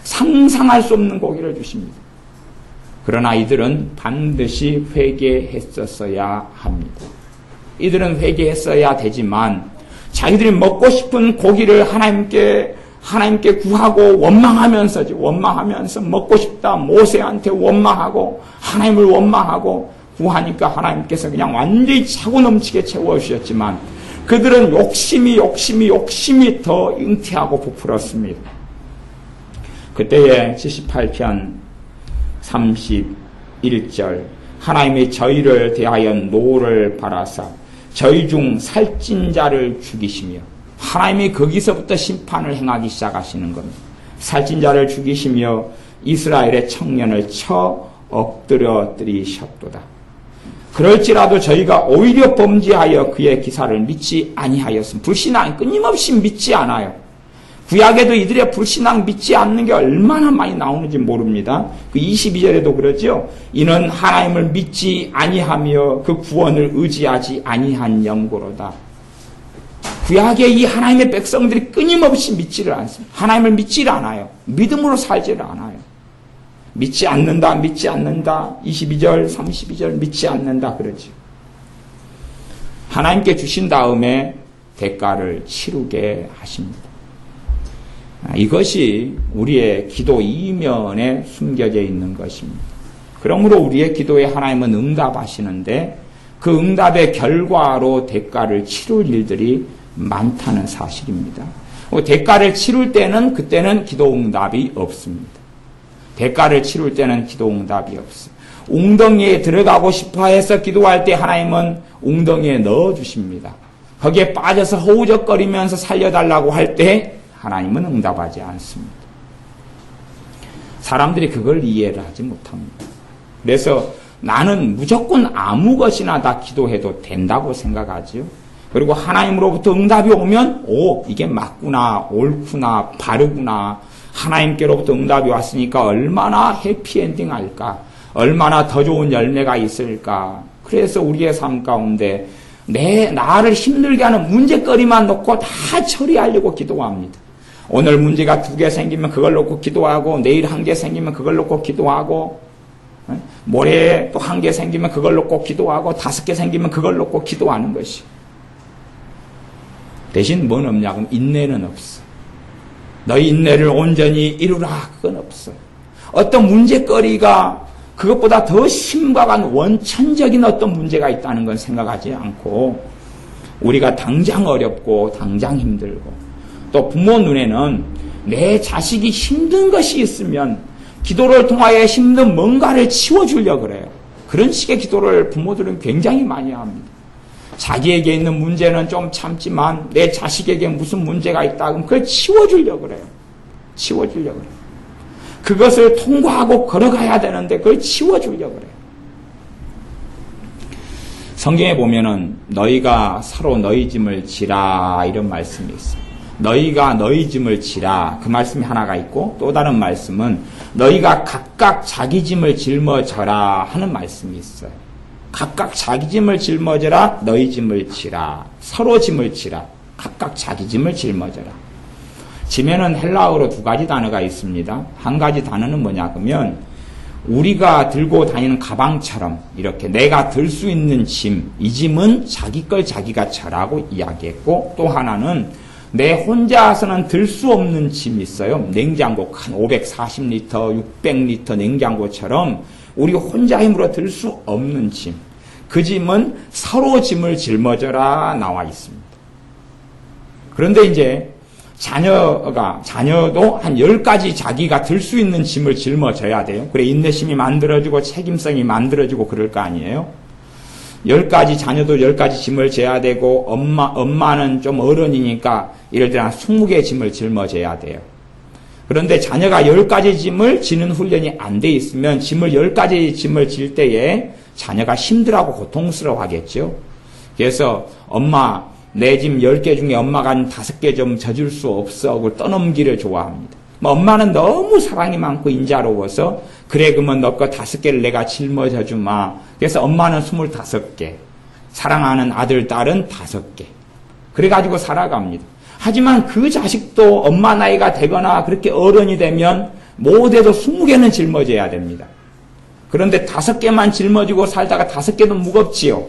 상상할 수 없는 고기를 주십니다. 그러나 이들은 반드시 회개했었어야 합니다. 이들은 회개했어야 되지만 자기들이 먹고 싶은 고기를 하나님께 구하고 원망하면서 먹고 싶다 모세한테 원망하고 하나님을 원망하고 구하니까 하나님께서 그냥 완전히 차고 넘치게 채워주셨지만 그들은 욕심이 더 잉태하고 부풀었습니다. 그때에 78편 31절 하나님이 저희를 대하여 노를 바라사 저희 중 살찐 자를 죽이시며 하나님이 거기서부터 심판을 행하기 시작하시는 겁니다. 살찐 자를 죽이시며 이스라엘의 청년을 쳐 엎드려뜨리셨도다. 그럴지라도 저희가 오히려 범죄하여 그의 기사를 믿지 아니하였음. 불신앙 끊임없이 믿지 않아요. 구약에도 이들의 불신앙 믿지 않는 게 얼마나 많이 나오는지 모릅니다. 그 22절에도 그러죠. 이는 하나님을 믿지 아니하며 그 구원을 의지하지 아니한 영고로다. 구약의 이 하나님의 백성들이 끊임없이 믿지를 않습니다. 하나님을 믿지를 않아요. 믿음으로 살지를 않아요. 믿지 않는다. 22절, 32절 믿지 않는다 그러죠. 하나님께 주신 다음에 대가를 치르게 하십니다. 이것이 우리의 기도 이면에 숨겨져 있는 것입니다. 그러므로 우리의 기도에 하나님은 응답하시는데 그 응답의 결과로 대가를 치를 일들이 많다는 사실입니다. 대가를 치를 때는 그때는 기도 응답이 없습니다. 대가를 치를 때는 기도 응답이 없어요. 웅덩이에 들어가고 싶어 해서 기도할 때 하나님은 웅덩이에 넣어주십니다. 거기에 빠져서 허우적거리면서 살려달라고 할 때 하나님은 응답하지 않습니다. 사람들이 그걸 이해를 하지 못합니다. 그래서 나는 무조건 아무 것이나 다 기도해도 된다고 생각하지요. 그리고 하나님으로부터 응답이 오면 이게 맞구나, 옳구나, 바르구나. 하나님께로부터 응답이 왔으니까 얼마나 해피엔딩 할까, 얼마나 더 좋은 열매가 있을까. 그래서 우리의 삶 가운데 나를 힘들게 하는 문제거리만 놓고 다 처리하려고 기도합니다. 오늘 문제가 2개 생기면 그걸 놓고 기도하고, 내일 1개 생기면 그걸 놓고 기도하고, 모레 또 1개 생기면 그걸 놓고 기도하고, 5개 생기면 그걸 놓고 기도하는 것이. 대신 뭔 없냐? 그럼 인내는 없어. 너희 인내를 온전히 이루라. 그건 없어. 어떤 문제거리가 그것보다 더 심각한 원천적인 어떤 문제가 있다는 건 생각하지 않고, 우리가 당장 어렵고 당장 힘들고, 또 부모 눈에는 내 자식이 힘든 것이 있으면 기도를 통하여 힘든 뭔가를 치워주려고 그래요. 그런 식의 기도를 부모들은 굉장히 많이 합니다. 자기에게 있는 문제는 좀 참지만 내 자식에게 무슨 문제가 있다 그러면 그걸 치워주려고 그래요. 치워주려고 그래요. 그것을 통과하고 걸어가야 되는데 그걸 치워주려고 그래요. 성경에 보면은 너희가 서로 너희 짐을 지라 이런 말씀이 있어요. 너희가 너희 짐을 지라 그 말씀이 하나가 있고, 또 다른 말씀은 너희가 각각 자기 짐을 짊어져라 하는 말씀이 있어요. 각각 자기 짐을 짊어져라, 너희 짐을 지라, 서로 짐을 지라, 각각 자기 짐을 짊어져라. 짐에는 헬라어로 2가지 단어가 있습니다. 한 가지 단어는 뭐냐 그러면 우리가 들고 다니는 가방처럼 이렇게 내가 들 수 있는 짐, 이 짐은 자기 걸 자기가 져라고 이야기했고, 또 하나는 내 혼자서는 들 수 없는 짐이 있어요. 냉장고 한 540리터, 600리터 냉장고처럼 우리 혼자 힘으로 들 수 없는 짐. 그 짐은 서로 짐을 짊어져라 나와 있습니다. 그런데 이제 자녀도 한 10가지 자기가 들 수 있는 짐을 짊어져야 돼요. 그래 인내심이 만들어지고 책임성이 만들어지고 그럴 거 아니에요. 10가지 자녀도 10가지 짐을 져야 되고, 엄마는 좀 어른이니까 예를 들어 20개의 짐을 짊어져야 돼요. 그런데 자녀가 10가지 짐을 지는 훈련이 안 돼 있으면 10가지 짐을 질 때에 자녀가 힘들어하고 고통스러워 하겠죠. 그래서 내 짐 10개 중에 엄마가 한 5개 좀 져줄 수 없어 하고 떠넘기를 좋아합니다. 뭐 엄마는 너무 사랑이 많고 인자로워서 그래 그러면 너 거 5개를 내가 짊어져 주마. 그래서 엄마는 25개, 사랑하는 아들 딸은 5개. 그래가지고 살아갑니다. 하지만 그 자식도 엄마 나이가 되거나 그렇게 어른이 되면 못해도 20개는 짊어져야 됩니다. 그런데 5개만 짊어지고 살다가 5개도 무겁지요.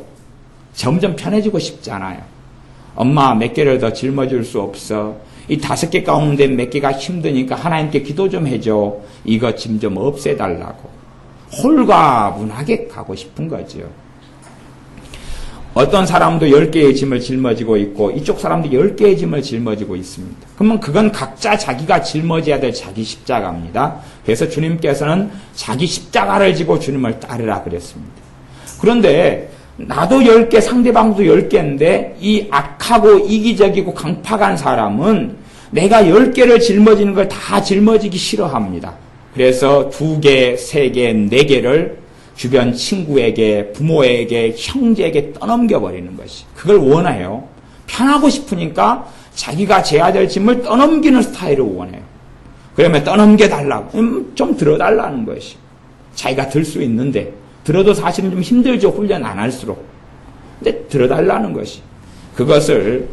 점점 편해지고 싶잖아요. 엄마 몇 개를 더 짊어질 수 없어. 이 5개 가운데 몇 개가 힘드니까 하나님께 기도 좀 해줘. 이거 짐 좀 없애달라고. 홀가분하게 가고 싶은 거죠. 어떤 사람도 10개의 짐을 짊어지고 있고 이쪽 사람도 10개의 짐을 짊어지고 있습니다. 그러면 그건 각자 자기가 짊어져야 될 자기 십자가입니다. 그래서 주님께서는 자기 십자가를 지고 주님을 따르라 그랬습니다. 그런데 나도 10개, 상대방도 10개인데 이 악하고 이기적이고 강팍한 사람은 내가 10개를 짊어지는 걸 다 짊어지기 싫어합니다. 그래서 2개, 3개, 4개를 주변 친구에게, 부모에게, 형제에게 떠넘겨버리는 것이. 그걸 원해요. 편하고 싶으니까 자기가 져야 될 짐을 떠넘기는 스타일을 원해요. 그러면 떠넘겨달라고, 좀 들어달라는 것이. 자기가 들 수 있는데, 들어도 사실은 좀 힘들죠. 훈련 안 할수록. 근데 들어달라는 것이. 그것을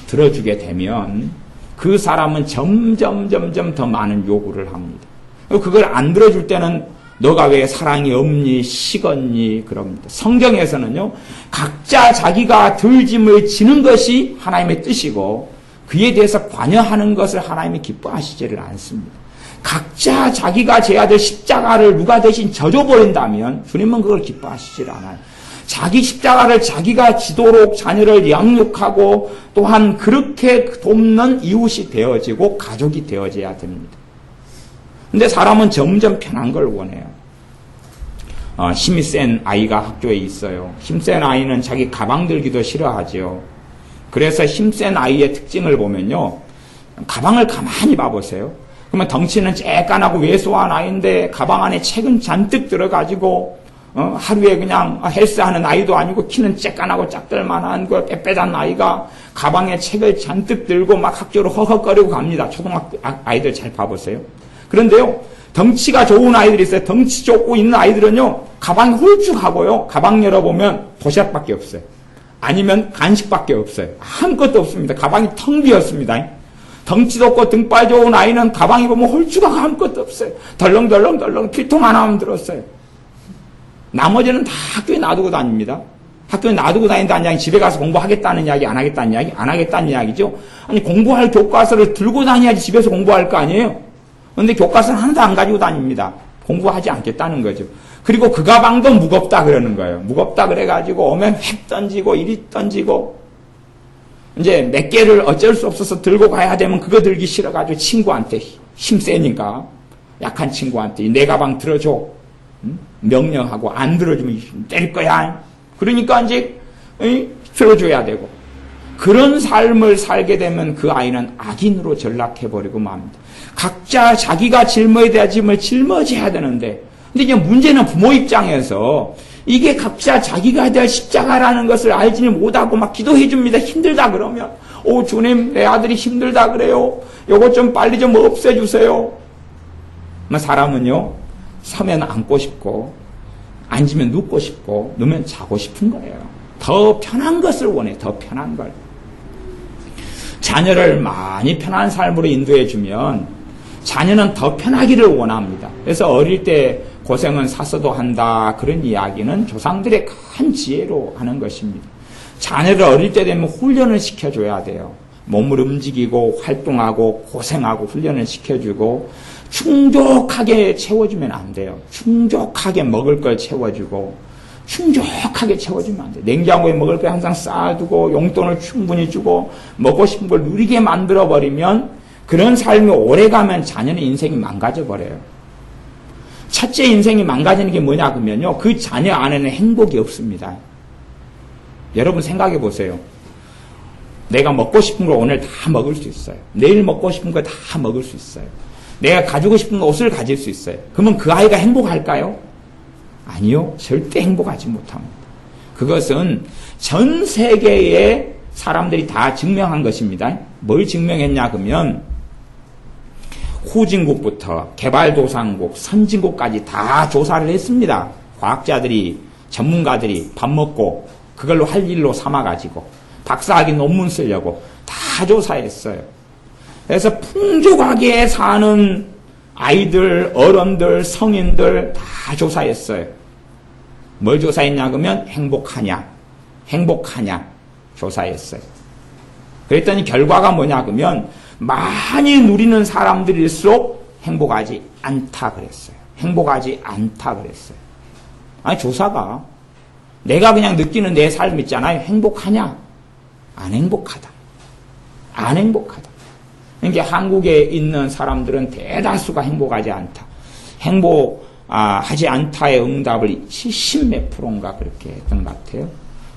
들어주게 되면 그 사람은 점점 더 많은 요구를 합니다. 그걸 안 들어줄 때는 너가 왜 사랑이 없니, 식었니, 그럽니다. 성경에서는요, 각자 자기가 들 짐을 지는 것이 하나님의 뜻이고, 그에 대해서 관여하는 것을 하나님이 기뻐하시지를 않습니다. 각자 자기가 져야 될 십자가를 누가 대신 져줘버린다면, 주님은 그걸 기뻐하시질 않아요. 자기 십자가를 자기가 지도록 자녀를 양육하고, 또한 그렇게 돕는 이웃이 되어지고, 가족이 되어져야 됩니다. 근데 사람은 점점 편한 걸 원해요. 힘이 센 아이가 학교에 있어요. 힘센 아이는 자기 가방 들기도 싫어하죠. 그래서 힘센 아이의 특징을 보면요. 가방을 가만히 봐보세요. 그러면 덩치는 쬐깐하고 왜소한 아이인데 가방 안에 책은 잔뜩 들어가지고 하루에 그냥 헬스하는 아이도 아니고 키는 쬐깐하고 짝들만한 그 빼빼단 아이가 가방에 책을 잔뜩 들고 막 학교로 허헉거리고 갑니다. 초등학교 아이들 잘 봐보세요. 그런데요, 덩치가 좋은 아이들이 있어요. 덩치 좋고 있는 아이들은요, 가방이 홀쭉하고요, 가방 열어보면 도시락밖에 없어요. 아니면 간식밖에 없어요. 아무것도 없습니다. 가방이 텅 비었습니다. 덩치도 없고 등발 좋은 아이는 가방이 보면 홀쭉하고 아무것도 없어요. 덜렁덜렁 필통 하나만 들었어요. 나머지는 다 학교에 놔두고 다닙니다. 학교에 놔두고 다닌다는 이야기, 집에 가서 공부하겠다는 이야기, 안 하겠다는 이야기, 안 하겠다는 이야기죠. 아니, 공부할 교과서를 들고 다녀야지 집에서 공부할 거 아니에요? 그런데 교과서는 하나도 안 가지고 다닙니다. 공부하지 않겠다는 거죠. 그리고 그 가방도 무겁다 그러는 거예요. 무겁다 그래가지고 오면 획 던지고 이리 던지고 이제 몇 개를 어쩔 수 없어서 들고 가야 되면 그거 들기 싫어가지고 친구한테 힘 세니까 약한 친구한테 내 가방 들어줘. 명령하고 안 들어주면 때릴 거야. 그러니까 이제 들어줘야 되고 그런 삶을 살게 되면 그 아이는 악인으로 전락해버리고 맙니다. 각자 자기가 짊어야 될 짐을 짊어져야 되는데, 근데 이제 문제는 부모 입장에서 이게 각자 자기가 해야 될 십자가라는 것을 알지는 못하고 막 기도해 줍니다. 힘들다 그러면, 오 주님 내 아들이 힘들다 그래요. 요거 좀 빨리 좀 없애주세요. 사람은요, 서면 앉고 싶고 앉으면 눕고 싶고 누우면 자고 싶은 거예요. 더 편한 것을 원해. 더 편한 걸. 자녀를 많이 편한 삶으로 인도해 주면 자녀는 더 편하기를 원합니다. 그래서 어릴 때 고생은 사서도 한다. 그런 이야기는 조상들의 큰 지혜로 하는 것입니다. 자녀를 어릴 때 되면 훈련을 시켜줘야 돼요. 몸을 움직이고 활동하고 고생하고 훈련을 시켜주고 충족하게 채워주면 안 돼요. 충족하게 먹을 걸 채워주고 충족하게 채워주면 안 돼요. 냉장고에 먹을 걸 항상 쌓아두고 용돈을 충분히 주고 먹고 싶은 걸 누리게 만들어버리면 그런 삶이 오래가면 자녀의 인생이 망가져버려요. 첫째 인생이 망가지는 게 뭐냐 그러면요. 그 자녀 안에는 행복이 없습니다. 여러분 생각해 보세요. 내가 먹고 싶은 걸 오늘 다 먹을 수 있어요. 내일 먹고 싶은 거 다 먹을 수 있어요. 내가 가지고 싶은 옷을 가질 수 있어요. 그러면 그 아이가 행복할까요? 아니요. 절대 행복하지 못합니다. 그것은 전 세계의 사람들이 다 증명한 것입니다. 뭘 증명했냐 그러면 후진국부터 개발도상국, 선진국까지 다 조사를 했습니다. 과학자들이, 전문가들이 밥 먹고 그걸로 할 일로 삼아가지고 박사학위 논문 쓰려고 다 조사했어요. 그래서 풍족하게 사는 아이들, 어른들, 성인들 다 조사했어요. 뭘 조사했냐 그러면 행복하냐 조사했어요. 그랬더니 결과가 뭐냐 그러면 많이 누리는 사람들일수록 행복하지 않다 그랬어요. 행복하지 않다 그랬어요. 아니 조사가 내가 그냥 느끼는 내 삶 있잖아요. 행복하냐? 안 행복하다. 안 행복하다. 그러니까 한국에 있는 사람들은 대다수가 행복하지 않다. 행복하지 않다의 응답을 70몇 프로인가 그렇게 했던 것 같아요.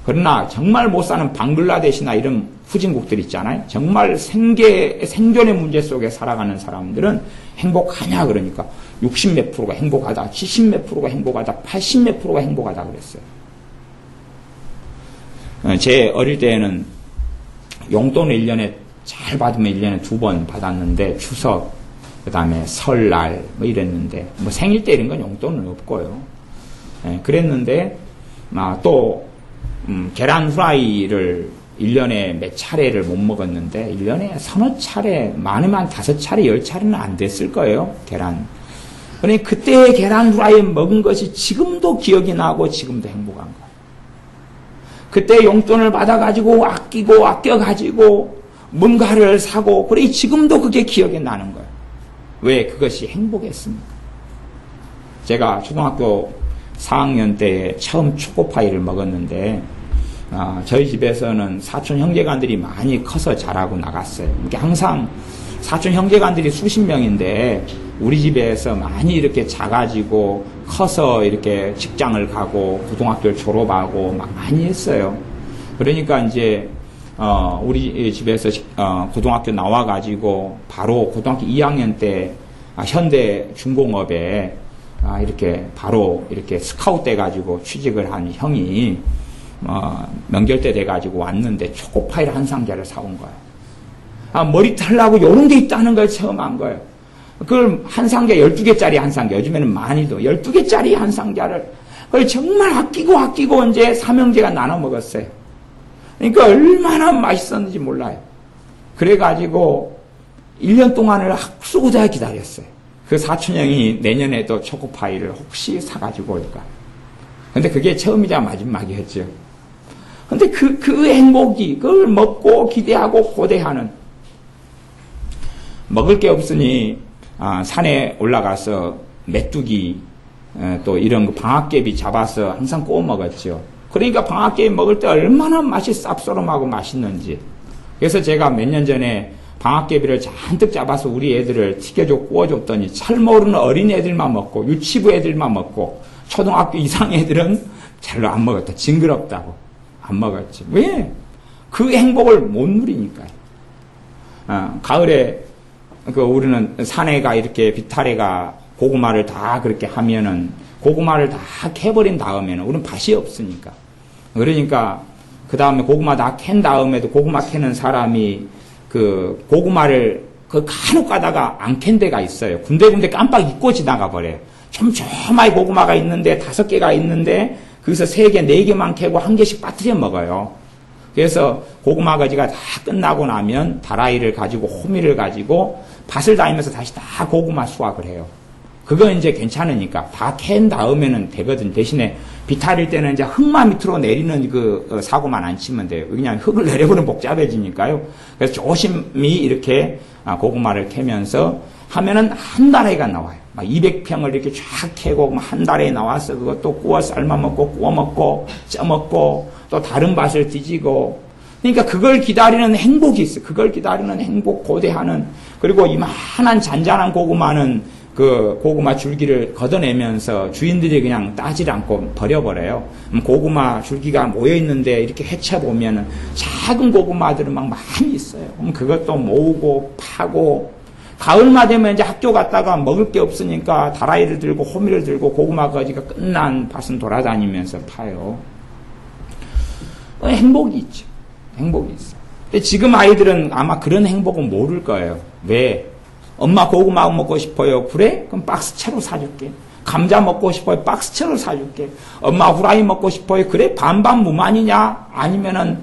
그러나 정말 못 사는 방글라데시나 이런 후진국들 있잖아요. 정말 생존의 문제 속에 살아가는 사람들은 행복하냐 그러니까 60몇 프로가 행복하다, 70몇 프로가 행복하다, 80몇 프로가 행복하다 그랬어요. 제 어릴 때에는 용돈을 1년에 잘 받으면 1년에 2번 받았는데 추석, 그 다음에 설날 뭐 이랬는데 뭐 생일 때 이런 건 용돈은 없고요. 그랬는데 또 계란 후라이를 1년에 몇 차례를 못 먹었는데 1년에 서너 차례, 많으면 5차례, 10차례는 안 됐을 거예요. 계란. 그러니 그때 계란 후라이 먹은 것이 지금도 기억이 나고 지금도 행복한 거예요. 그때 용돈을 받아가지고 아껴가지고 뭔가를 사고 그래 지금도 그게 기억이 나는 거예요. 왜? 그것이 행복했습니까? 제가 초등학교 4학년 때 처음 초코파이를 먹었는데 저희 집에서는 사촌 형제간들이 많이 커서 자라고 나갔어요. 이게 항상 사촌 형제간들이 수십 명인데 우리 집에서 많이 이렇게 자가지고 커서 이렇게 직장을 가고 고등학교를 졸업하고 막 많이 했어요. 그러니까 이제 우리 집에서 고등학교 나와가지고 바로 고등학교 2학년 때 현대 중공업에 이렇게 바로 이렇게 스카웃 돼가지고 취직을 한 형이 명절 때 돼가지고 왔는데 초코파이를 한 상자를 사온 거예요. 머리털 나고 요런 게 있다는 걸 처음 한 거예요. 그걸 한 상자 12개짜리 한 상자, 요즘에는 많이도 12개짜리 한 상자를 그걸 정말 아끼고 이제 삼형제가 나눠 먹었어요. 그러니까 얼마나 맛있었는지 몰라요. 그래가지고 1년 동안을 학수고자 기다렸어요. 그 사촌형이 내년에도 초코파이를 혹시 사가지고 올까. 근데 그게 처음이자 마지막이었죠. 근데 그 행복이, 그걸 먹고 기대하고 고대하는, 먹을 게 없으니, 산에 올라가서 메뚜기, 또 이런 거 방앗개비 잡아서 항상 구워 먹었죠. 그러니까 방앗개비 먹을 때 얼마나 맛이 쌉소름하고 맛있는지. 그래서 제가 몇 년 전에 방앗개비를 잔뜩 잡아서 우리 애들을 튀겨줘 구워줬더니 잘 모르는 어린 애들만 먹고 유치부 애들만 먹고 초등학교 이상 애들은 별로 안 먹었다. 징그럽다고 안 먹었지. 왜? 그 행복을 못 누리니까요. 가을에 우리는 산에가 이렇게 비탈해가 고구마를 다 그렇게 하면은 고구마를 다 캐버린 다음에는 우리는 밭이 없으니까. 그러니까 그 다음에 고구마 다 캔 다음에도 고구마 캐는 사람이 그 고구마를 간혹 가다가 안 캔 데가 있어요. 군데군데 깜빡 잊고 지나가 버려요. 촘촘하게 고구마가 있는데 5개가 있는데 거기서 3개, 4개만 캐고 1개씩 빠뜨려 먹어요. 그래서 고구마 가지가 다 끝나고 나면 다라이를 가지고 호미를 가지고 밭을 다니면서 다시 다 고구마 수확을 해요. 그거 이제 괜찮으니까 다 캔 다음에는 되거든. 대신에 비탈일 때는 이제 흙만 밑으로 내리는 그 사고만 안 치면 돼요. 그냥 흙을 내려보면 복잡해지니까요. 그래서 조심히 이렇게 고구마를 캐면서 하면은 한 달에가 나와요. 막 200평을 이렇게 쫙 캐고 한 달에 나와서 그것도 구워 삶아 먹고 구워 먹고 쪄 먹고 또 다른 밭을 뒤지고. 그러니까 그걸 기다리는 행복이 있어. 그걸 기다리는 행복 고대하는. 그리고 이만한 잔잔한 고구마는 그 고구마 줄기를 걷어내면서 주인들이 그냥 따질 않고 버려버려요. 고구마 줄기가 모여있는데 이렇게 헤쳐보면 작은 고구마들은 막 많이 있어요. 그럼 그것도 모으고 파고 가을만 되면 이제 학교 갔다가 먹을 게 없으니까 다라이를 들고 호미를 들고 고구마 가지가 끝난 밭은 돌아다니면서 파요. 행복이 있죠. 행복이 있어. 근데 지금 아이들은 아마 그런 행복은 모를 거예요. 왜? 엄마 고구마 먹고 싶어요. 그래? 그럼 박스채로 사줄게. 감자 먹고 싶어요. 박스채로 사줄게. 엄마 후라이 먹고 싶어요. 그래? 반반 무만이냐? 아니면은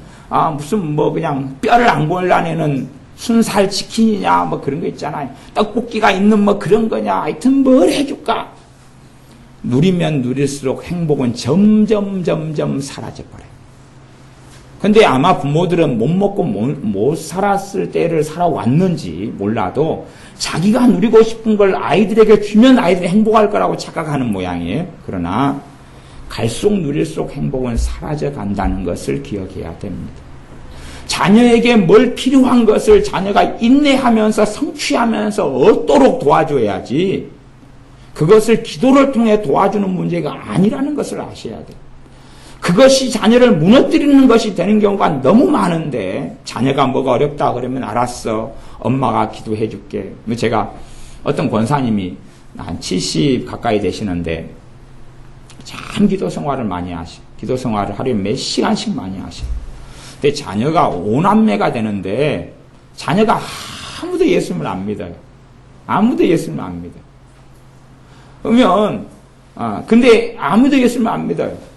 무슨 뭐 그냥 뼈를 안 골라내는 순살 치킨이냐? 뭐 그런 거 있잖아요. 떡볶이가 있는 뭐 그런 거냐? 하여튼 뭘 해줄까? 누리면 누릴수록 행복은 점점 사라져버려요. 근데 아마 부모들은 못 먹고 못 살았을 때를 살아왔는지 몰라도 자기가 누리고 싶은 걸 아이들에게 주면 아이들이 행복할 거라고 착각하는 모양이에요. 그러나 갈수록 누릴수록 행복은 사라져 간다는 것을 기억해야 됩니다. 자녀에게 뭘 필요한 것을 자녀가 인내하면서 성취하면서 얻도록 도와줘야지 그것을 기도를 통해 도와주는 문제가 아니라는 것을 아셔야 돼요. 그것이 자녀를 무너뜨리는 것이 되는 경우가 너무 많은데 자녀가 뭐가 어렵다 그러면 알았어. 엄마가 기도해 줄게. 제가 어떤 권사님이 한 70 가까이 되시는데 참 기도 생활을 많이 하셔. 기도 생활을 하루에 몇 시간씩 많이 하셔. 근데 자녀가 5남매가 되는데 자녀가 아무도 예수님을 안 믿어요. 아무도 예수님을 안 믿어요. 그러면 근데 아무도 예수님을 안 믿어요.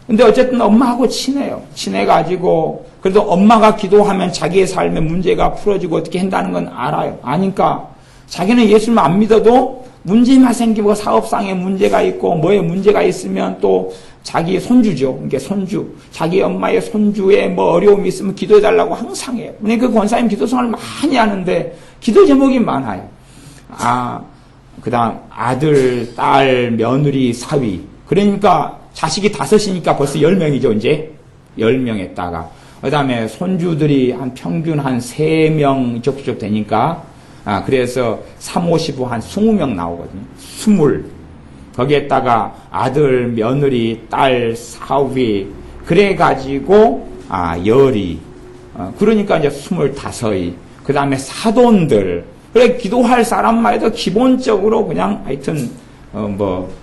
근데 어쨌든 엄마하고 친해요. 친해가지고 그래도 엄마가 기도하면 자기의 삶의 문제가 풀어지고 어떻게 한다는 건 알아요. 아니까 자기는 예수님을 안 믿어도 문제만 생기고 사업상에 문제가 있고 뭐에 문제가 있으면 또 자기 손주죠. 그러니까 손주. 자기 엄마의 손주에 뭐 어려움이 있으면 기도해달라고 항상 해요. 그러니까 그 권사님 기도생활을 많이 하는데 기도 제목이 많아요. 그 다음 아들, 딸, 며느리, 사위. 그러니까 자식이 5이니까 벌써 10명이죠, 이제. 10명 했다가. 그 다음에 손주들이 평균 한 3명 이쪽 되니까, 그래서 3, 5, 15, 한 20명 나오거든요. 20. 거기에다가 아들, 며느리, 딸, 사위. 그래가지고, 열이. 그러니까 이제 25이. 그 다음에 사돈들. 그래, 기도할 사람만 해도 기본적으로 그냥 하여튼,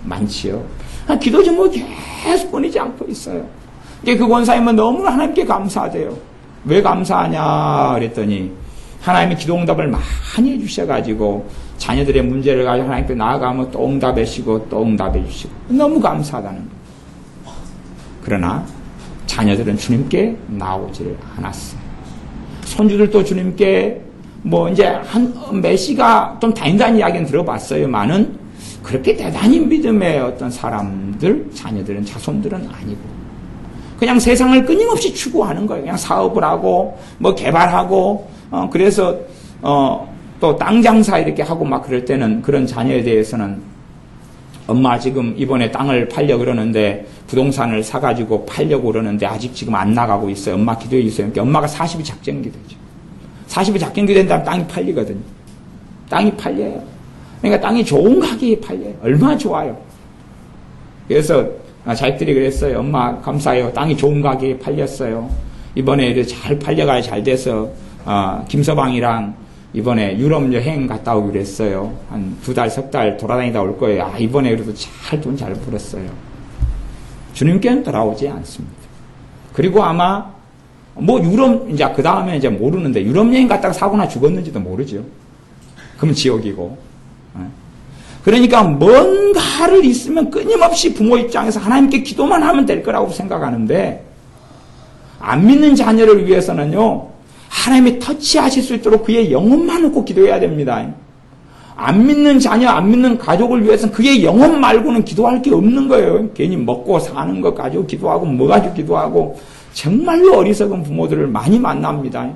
많지요. 기도 제목이 계속 끊이지 않고 있어요. 그 권사님은 너무나 하나님께 감사하대요. 왜 감사하냐 그랬더니 하나님이 기도 응답을 많이 해주셔가지고 자녀들의 문제를 가지고 하나님께 나아가면 또 응답해 주시고 또 응답해 주시고 너무 감사하다는 거예요. 그러나 자녀들은 주님께 나오지를 않았어요. 손주들도 주님께 이제 메시가 좀 다닌다는 이야기는 들어봤어요만은 그렇게 대단히 믿음의 어떤 사람들, 자녀들은, 자손들은 아니고, 그냥 세상을 끊임없이 추구하는 거예요. 그냥 사업을 하고, 개발하고, 그래서, 또 땅 장사 이렇게 하고 막 그럴 때는 그런 자녀에 대해서는 엄마 지금 이번에 땅을 팔려 그러는데 부동산을 사가지고 팔려고 그러는데 아직 지금 안 나가고 있어요. 엄마 기도해 주세요. 그러니까 엄마가 40이 작정기도죠. 40이 작정기도 된 다음 땅이 팔리거든요. 땅이 팔려요. 그러니까 땅이 좋은 가격에 팔려요. 얼마나 좋아요. 그래서 자식들이 그랬어요. 엄마 감사해요. 땅이 좋은 가격에 팔렸어요. 이번에 잘 팔려가야 잘 돼서 김서방이랑 이번에 유럽 여행 갔다 오기로 했어요. 한 2달, 3달 돌아다니다 올 거예요. 이번에 그래도 돈 잘 벌었어요. 주님께는 돌아오지 않습니다. 그리고 아마 유럽 이제 그 다음에 이제 모르는데 유럽 여행 갔다가 사고나 죽었는지도 모르죠. 그러면 지옥이고. 그러니까 뭔가를 있으면 끊임없이 부모 입장에서 하나님께 기도만 하면 될 거라고 생각하는데 안 믿는 자녀를 위해서는요 하나님이 터치하실 수 있도록 그의 영혼만 놓고 기도해야 됩니다. 안 믿는 자녀, 안 믿는 가족을 위해서는 그의 영혼 말고는 기도할 게 없는 거예요. 괜히 먹고 사는 것 가지고 기도하고 뭐 가지고 기도하고 정말로 어리석은 부모들을 많이 만납니다.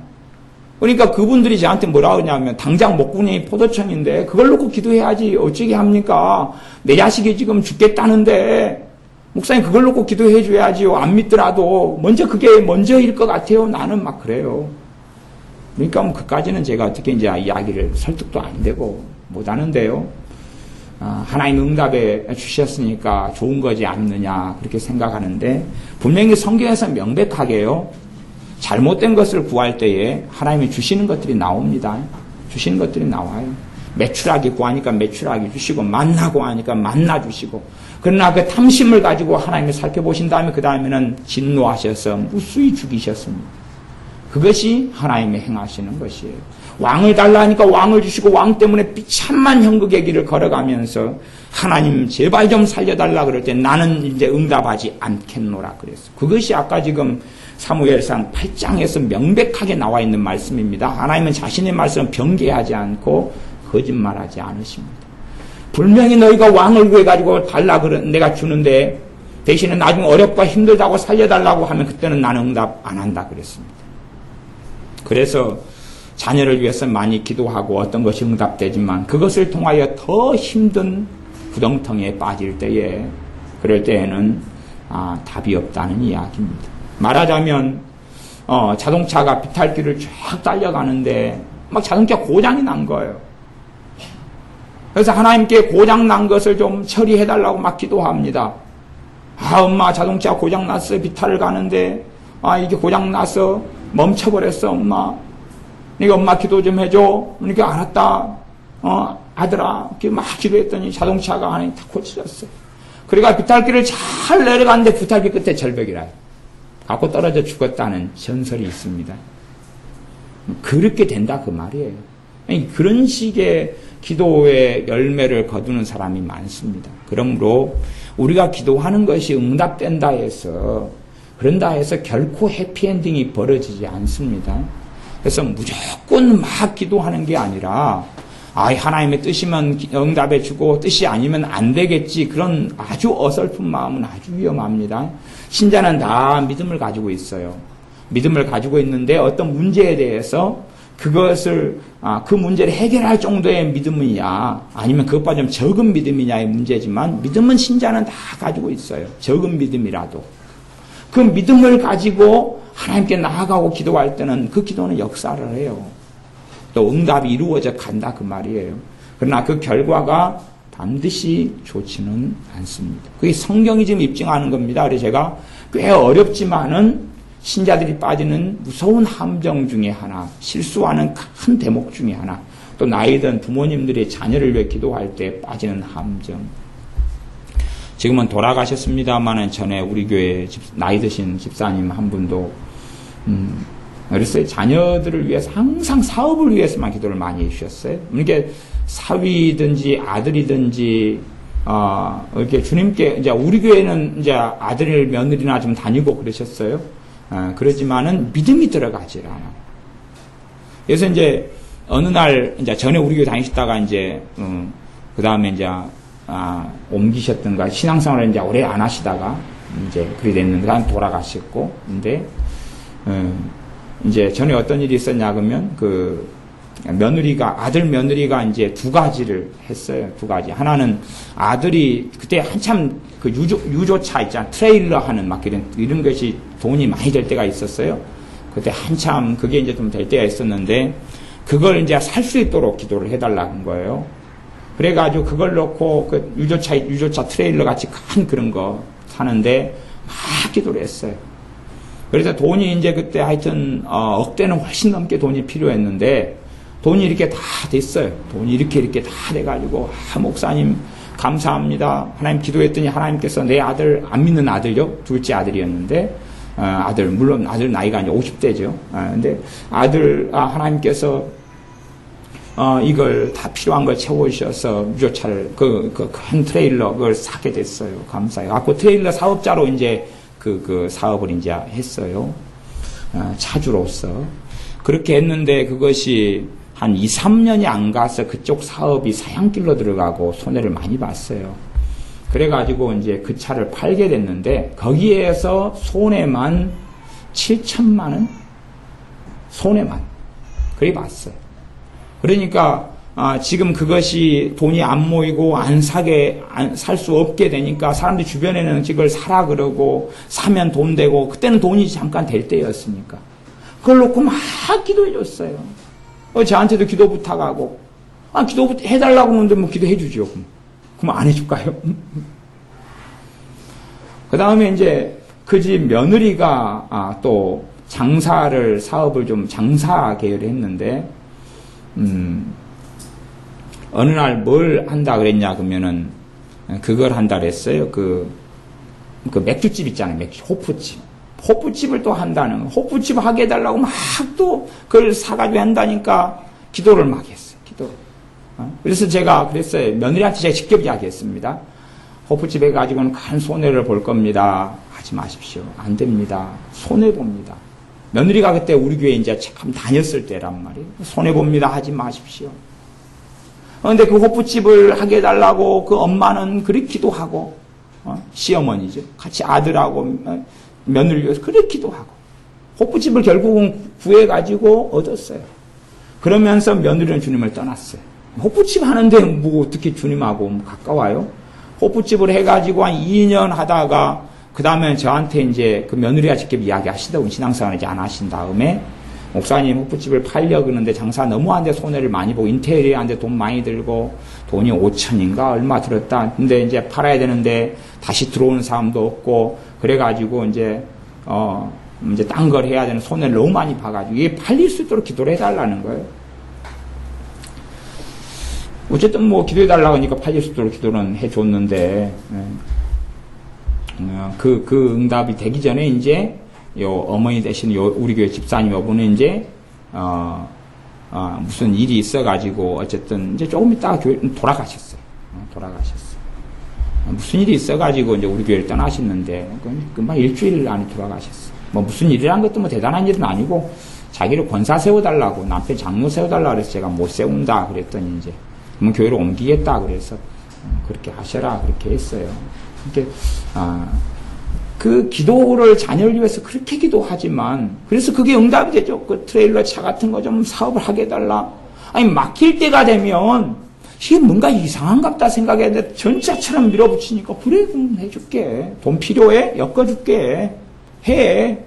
그러니까 그분들이 저한테 뭐라 그러냐면 당장 목구멍이 포도청인데 그걸 놓고 기도해야지 어찌게 합니까? 내 자식이 지금 죽겠다는데 목사님 그걸 놓고 기도해 줘야지요. 안 믿더라도 그게 먼저일 것 같아요. 나는 막 그래요. 그러니까 그까지는 제가 어떻게 이제 이야기를 설득도 안 되고 못 하는데요. 하나님 응답해 주셨으니까 좋은 거지 않느냐 그렇게 생각하는데 분명히 성경에서 명백하게요. 잘못된 것을 구할 때에 하나님이 주시는 것들이 나옵니다. 주시는 것들이 나와요. 매출하기 구하니까 매출하기 주시고 만나 구하니까 만나 주시고 그러나 그 탐심을 가지고 하나님을 살펴보신 다음에 그 다음에는 진노하셔서 무수히 죽이셨습니다. 그것이 하나님의 행하시는 것이에요. 왕을 달라 하니까 왕을 주시고 왕 때문에 비참한 형극의 길을 걸어가면서 하나님 제발 좀 살려달라 그럴 때 나는 이제 응답하지 않겠노라 그랬어. 그것이 아까 지금 사무엘상 8장에서 명백하게 나와 있는 말씀입니다. 하나님은 자신의 말씀을 변개하지 않고 거짓말하지 않으십니다. 분명히 너희가 왕을 구해가지고 달라 내가 주는데 대신에 나중에 어렵고 힘들다고 살려달라고 하면 그때는 나는 응답 안 한다 그랬습니다. 그래서 자녀를 위해서 많이 기도하고 어떤 것이 응답되지만 그것을 통하여 더 힘든 구덩텅이에 빠질 때에 그럴 때에는 답이 없다는 이야기입니다. 말하자면 자동차가 비탈길을 쫙 달려가는데 막 자동차 고장이 난 거예요. 그래서 하나님께 고장 난 것을 좀 처리해달라고 막 기도합니다. 엄마 자동차 고장 났어. 비탈을 가는데 이게 고장 나서 멈춰버렸어 엄마. 네가 엄마 기도 좀 해줘. 그러니까 알았다. 아들아. 막 기도했더니 자동차가 하나님 다 고쳐졌어. 그러니까 비탈길을 잘 내려갔는데 비탈길 끝에 절벽이라 갖고 떨어져 죽었다는 전설이 있습니다. 그렇게 된다 그 말이에요. 그런 식의 기도의 열매를 거두는 사람이 많습니다. 그러므로 우리가 기도하는 것이 응답된다 해서 그런다 해서 결코 해피엔딩이 벌어지지 않습니다. 그래서 무조건 막 기도하는 게 아니라 하나님의 뜻이면 응답해 주고 뜻이 아니면 안 되겠지 그런 아주 어설픈 마음은 아주 위험합니다. 신자는 다 믿음을 가지고 있어요. 믿음을 가지고 있는데 어떤 문제에 대해서 그것을 그 문제를 해결할 정도의 믿음이냐 아니면 그것보다 좀 적은 믿음이냐의 문제지만 믿음은 신자는 다 가지고 있어요. 적은 믿음이라도. 그 믿음을 가지고 하나님께 나아가고 기도할 때는 그 기도는 역사를 해요. 또 응답이 이루어져 간다 그 말이에요. 그러나 그 결과가 반드시 좋지는 않습니다. 그게 성경이 지금 입증하는 겁니다. 그래서 제가 꽤 어렵지만은 신자들이 빠지는 무서운 함정 중에 하나, 실수하는 큰 대목 중에 하나, 또 나이 든 부모님들이 자녀를 위해 기도할 때 빠지는 함정. 지금은 돌아가셨습니다만은 전에 우리 교회 나이 드신 집사님 한 분도 그랬어요. 자녀들을 위해서 항상 사업을 위해서만 기도를 많이 해주셨어요. 이렇게 사위든지 아들이든지 이렇게 주님께 이제 우리 교회는 이제 아들 며느리나 좀 다니고 그러셨어요. 그러지만은 믿음이 들어가질 않아. 그래서 이제 어느 날 이제 전에 우리 교회 다니시다가 이제 그 다음에 이제 옮기셨던가 신앙생활을 이제 오래 안 하시다가 이제 그리 됐는데 돌아가셨고 근데 이제 전에 어떤 일이 있었냐 그러면 그 아들 며느리가 이제 두 가지를 했어요. 두 가지. 하나는 아들이 그때 한참 그 유조차 있잖아. 트레일러 하는 막 이런 것이 돈이 많이 될 때가 있었어요. 그때 한참 그게 이제 좀 될 때가 있었는데 그걸 이제 살 수 있도록 기도를 해달라는 거예요. 그래가지고 그걸 놓고 그 유조차 트레일러 같이 큰 그런 거 사는데 막 기도를 했어요. 그래서 돈이 이제 그때 하여튼 억대는 훨씬 넘게 돈이 필요했는데 돈이 이렇게 다 됐어요. 돈이 이렇게 다 돼가지고 목사님 감사합니다. 하나님 기도했더니 하나님께서 내 아들 안 믿는 아들요 둘째 아들이었는데 물론 아들 나이가 이제 50대죠. 근데 하나님께서 이걸 다 필요한 걸 채워주셔서 유조차를 그 큰 트레일러 그걸 사게 됐어요. 감사해요. 그 트레일러 사업자로 이제 그 사업을 이제 했어요. 차주로서. 그렇게 했는데 그것이 한 2, 3년이 안 가서 그쪽 사업이 사양길로 들어가고 손해를 많이 봤어요. 그래가지고 이제 그 차를 팔게 됐는데 거기에서 손해만 7천만 원? 손해만. 그래 봤어요. 그러니까 지금 그것이 돈이 안 모이고 살 수 없게 되니까 사람들이 주변에는 이걸 사라 그러고 사면 돈 되고 그때는 돈이 잠깐 될 때였으니까 그걸 놓고 막 기도해 줬어요. 저한테도 기도 부탁하고 기도 해달라고 하는데 뭐 기도해 주죠. 그럼 안 해줄까요? 그 다음에 이제 그 집 며느리가 또 사업을 좀 장사 계열을 했는데 어느 날 뭘 한다 그랬냐 그러면은 그걸 한다 그랬어요. 그 맥주집 있잖아요. 호프집. 호프집을 또 한다는 거. 호프집 하게 해달라고 막 또 그걸 사가지고 한다니까 기도를 막 했어요. 기도. 그래서 제가 그랬어요. 며느리한테 제가 직접 이야기했습니다. 호프집 해가지고는 큰 손해를 볼 겁니다. 하지 마십시오. 안 됩니다. 손해봅니다. 며느리가 그때 우리 교회 이제 참 다녔을 때란 말이에요. 손해봅니다. 하지 마십시오. 그런데 그 호프집을 하게 해달라고 그 엄마는 그렇게 기도하고, 시어머니죠. 같이 아들하고 며느리 위해서 그렇게 기도하고, 호프집을 결국은 구해가지고 얻었어요. 그러면서 며느리는 주님을 떠났어요. 호프집 하는데 뭐 어떻게 주님하고 가까워요? 호프집을 해가지고 한 2년 하다가 그 다음에 저한테 이제 그 며느리가 직접 이야기하시더군요. 신앙생활을 이제 안 하신 다음에 목사님 호프집을 팔려 그러는데 장사 너무 안 돼 손해를 많이 보고 인테리어한데 돈 많이 들고 돈이 5천인가 얼마 들었다. 근데 이제 팔아야 되는데 다시 들어오는 사람도 없고 그래가지고 이제 딴 걸 해야 되는 손해를 너무 많이 봐가지고 이게 팔릴 수 있도록 기도를 해달라는 거예요. 어쨌든 뭐 기도해달라고 하니까 팔릴 수 있도록 기도는 해줬는데 그 응답이 되기 전에 이제 요 어머니 되신 요 우리 교회 집사님 여분은 이제 무슨 일이 있어가지고 어쨌든 이제 조금 있다가 교회 돌아가셨어요. 무슨 일이 있어가지고 이제 우리 교회를 떠나셨는데 금방 일주일 안에 돌아가셨어요. 뭐 무슨 일이란 것도 뭐 대단한 일은 아니고 자기를 권사 세워달라고 남편 장로 세워달라고 그래서 제가 못 세운다 그랬더니 이제 그러면 교회를 옮기겠다 그래서 그렇게 하셔라 그렇게 했어요. 그러니까 그 기도를 자녀를 위해서 그렇게 기도하지만 그래서 그게 응답이 되죠. 그 트레일러 차 같은 거 좀 사업을 하게 해달라. 아니 막힐 때가 되면 이게 뭔가 이상한갑다 생각했는데 전차처럼 밀어붙이니까 그래 그럼 해줄게. 돈 필요해? 엮어줄게. 해.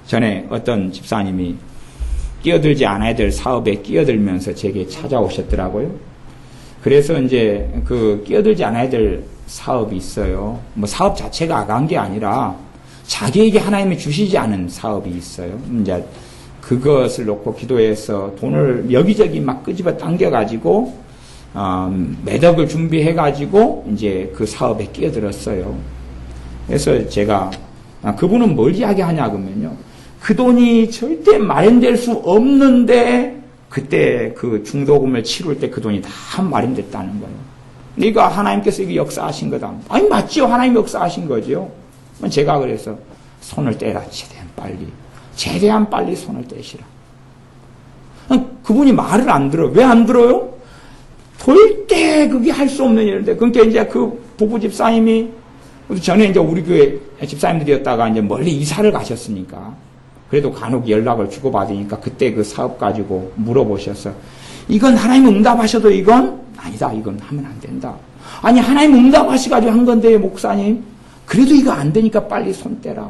전에 어떤 집사님이 끼어들지 않아야 될 사업에 끼어들면서 제게 찾아오셨더라고요. 그래서 이제 그 끼어들지 않아야 될 사업이 있어요. 뭐 사업 자체가 악한 게 아니라 자기에게 하나님이 주시지 않은 사업이 있어요. 이제 그것을 놓고 기도해서 돈을 여기저기 막 끄집어 당겨가지고 매덕을 준비해가지고 이제 그 사업에 끼어들었어요. 그래서 제가 그분은 뭘 이야기하냐 그러면요. 그 돈이 절대 마련될 수 없는데 그때 그 중도금을 치룰 때 그 돈이 다 마련됐다는 거예요. 그러니까 하나님께서 이게 역사하신 거다. 아니 맞지요. 하나님 역사하신 거죠. 제가 그래서 손을 떼라. 최대한 빨리 손을 떼시라. 그분이 말을 안 들어요. 왜 안 들어요? 절대 그게 할 수 없는 일인데. 그러니까 이제 그 부부 집사님이 전에 이제 우리 교회 집사님들이었다가 이제 멀리 이사를 가셨으니까 그래도 간혹 연락을 주고받으니까 그때 그 사업 가지고 물어보셔서 이건 하나님 응답하셔도 이건 아니다. 이건 하면 안 된다. 아니 하나님 응답하셔가지고 한 건데 목사님 그래도 이거 안 되니까 빨리 손 떼라.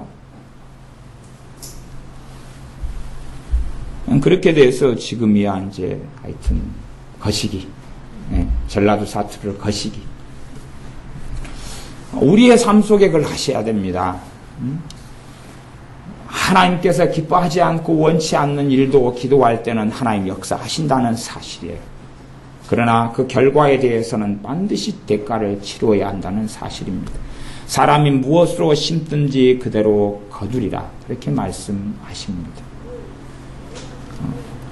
그렇게 돼서 지금이야 이제 하여튼 거시기 전라도 사투리를 거시기 우리의 삶 속에 그걸 하셔야 됩니다. 하나님께서 기뻐하지 않고 원치 않는 일도 기도할 때는 하나님 역사하신다는 사실이에요. 그러나 그 결과에 대해서는 반드시 대가를 치러야 한다는 사실입니다. 사람이 무엇으로 심든지 그대로 거두리라 그렇게 말씀하십니다.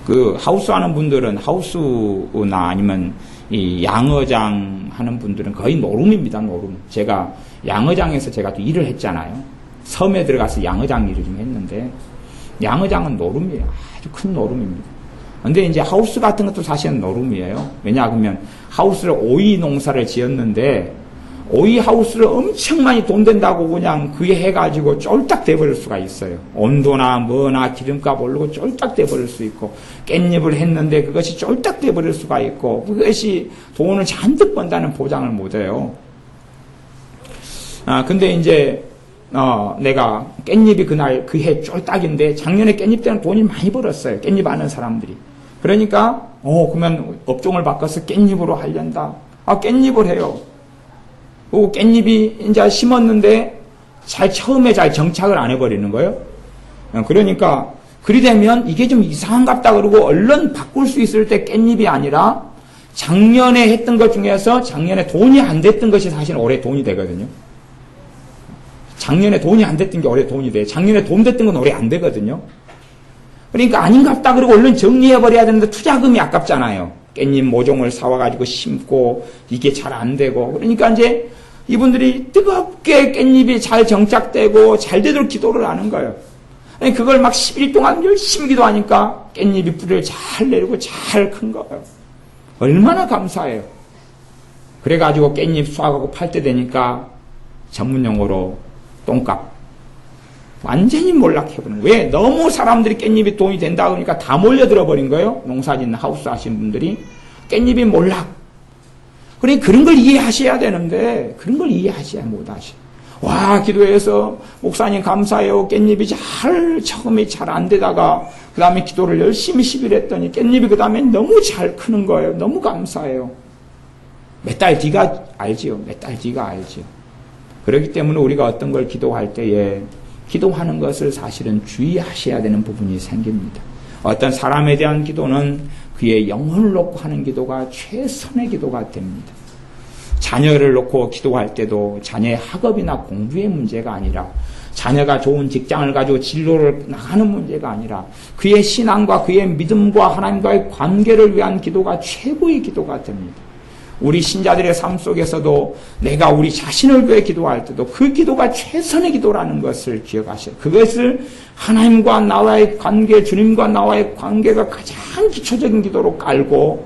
그 하우스 하는 분들은 하우스나 아니면 이 양어장 하는 분들은 거의 노름입니다. 노름. 제가 양어장에서 제가 또 일을 했잖아요. 섬에 들어가서 양어장 일을 좀 했는데 양어장은 노름이에요. 아주 큰 노름입니다. 근데 이제 하우스 같은 것도 사실은 노름이에요. 왜냐하면 하우스를 오이 농사를 지었는데 오이 하우스를 엄청 많이 돈 된다고 그냥 그게 해가지고 쫄딱 돼버릴 수가 있어요. 온도나 뭐나 기름값 오르고 쫄딱 돼버릴 수 있고 깻잎을 했는데 그것이 쫄딱 돼버릴 수가 있고 그것이 돈을 잔뜩 번다는 보장을 못해요. 근데 이제 내가 깻잎이 그날 그 해 쫄딱인데 작년에 깻잎 때는 돈이 많이 벌었어요. 깻잎 아는 사람들이. 그러니까 그러면 업종을 바꿔서 깻잎으로 하련다. 깻잎을 해요. 그 깻잎이 이제 심었는데 처음에 잘 정착을 안 해버리는 거예요. 그러니까 그리 되면 이게 좀 이상한갑다 그러고 얼른 바꿀 수 있을 때 깻잎이 아니라 작년에 했던 것 중에서 작년에 돈이 안 됐던 것이 사실 올해 돈이 되거든요. 작년에 돈이 안 됐던 게 올해 돈이 돼. 작년에 돈 됐던 건 올해 안 되거든요. 그러니까 아닌갑다 그러고 얼른 정리해버려야 되는데 투자금이 아깝잖아요. 깻잎 모종을 사와가지고 심고 이게 잘 안 되고. 그러니까 이제 이분들이 뜨겁게 깻잎이 잘 정착되고 잘 되도록 기도를 하는 거예요. 아니 그걸 막 10일 동안 열심히 기도하니까 깻잎이 뿌리를 잘 내리고 잘 큰 거예요. 얼마나 감사해요. 그래가지고 깻잎 수확하고 팔 때 되니까 전문용어로 똥값. 완전히 몰락해버린 거예요. 왜? 너무 사람들이 깻잎이 돈이 된다 그러니까 다 몰려들어 버린 거예요. 농사짓는 하우스 하시는 분들이. 깻잎이 몰락. 그러니 그런 걸 이해하셔야 되는데 그런 걸 이해하셔야 못하셔. 와, 기도해서 목사님 감사해요. 깻잎이 처음에 잘 안 되다가 그 다음에 기도를 열심히 10일 했더니 깻잎이 그 다음에 너무 잘 크는 거예요. 너무 감사해요. 몇 달 뒤가 알지요. 몇 달 뒤가 알지요. 그렇기 때문에 우리가 어떤 걸 기도할 때에 기도하는 것을 사실은 주의하셔야 되는 부분이 생깁니다. 어떤 사람에 대한 기도는 그의 영혼을 놓고 하는 기도가 최선의 기도가 됩니다. 자녀를 놓고 기도할 때도 자녀의 학업이나 공부의 문제가 아니라 자녀가 좋은 직장을 가지고 진로를 나가는 문제가 아니라 그의 신앙과 그의 믿음과 하나님과의 관계를 위한 기도가 최고의 기도가 됩니다. 우리 신자들의 삶 속에서도 내가 우리 자신을 위해 기도할 때도 그 기도가 최선의 기도라는 것을 기억하셔요. 그것을 하나님과 나와의 관계, 주님과 나와의 관계가 가장 기초적인 기도로 깔고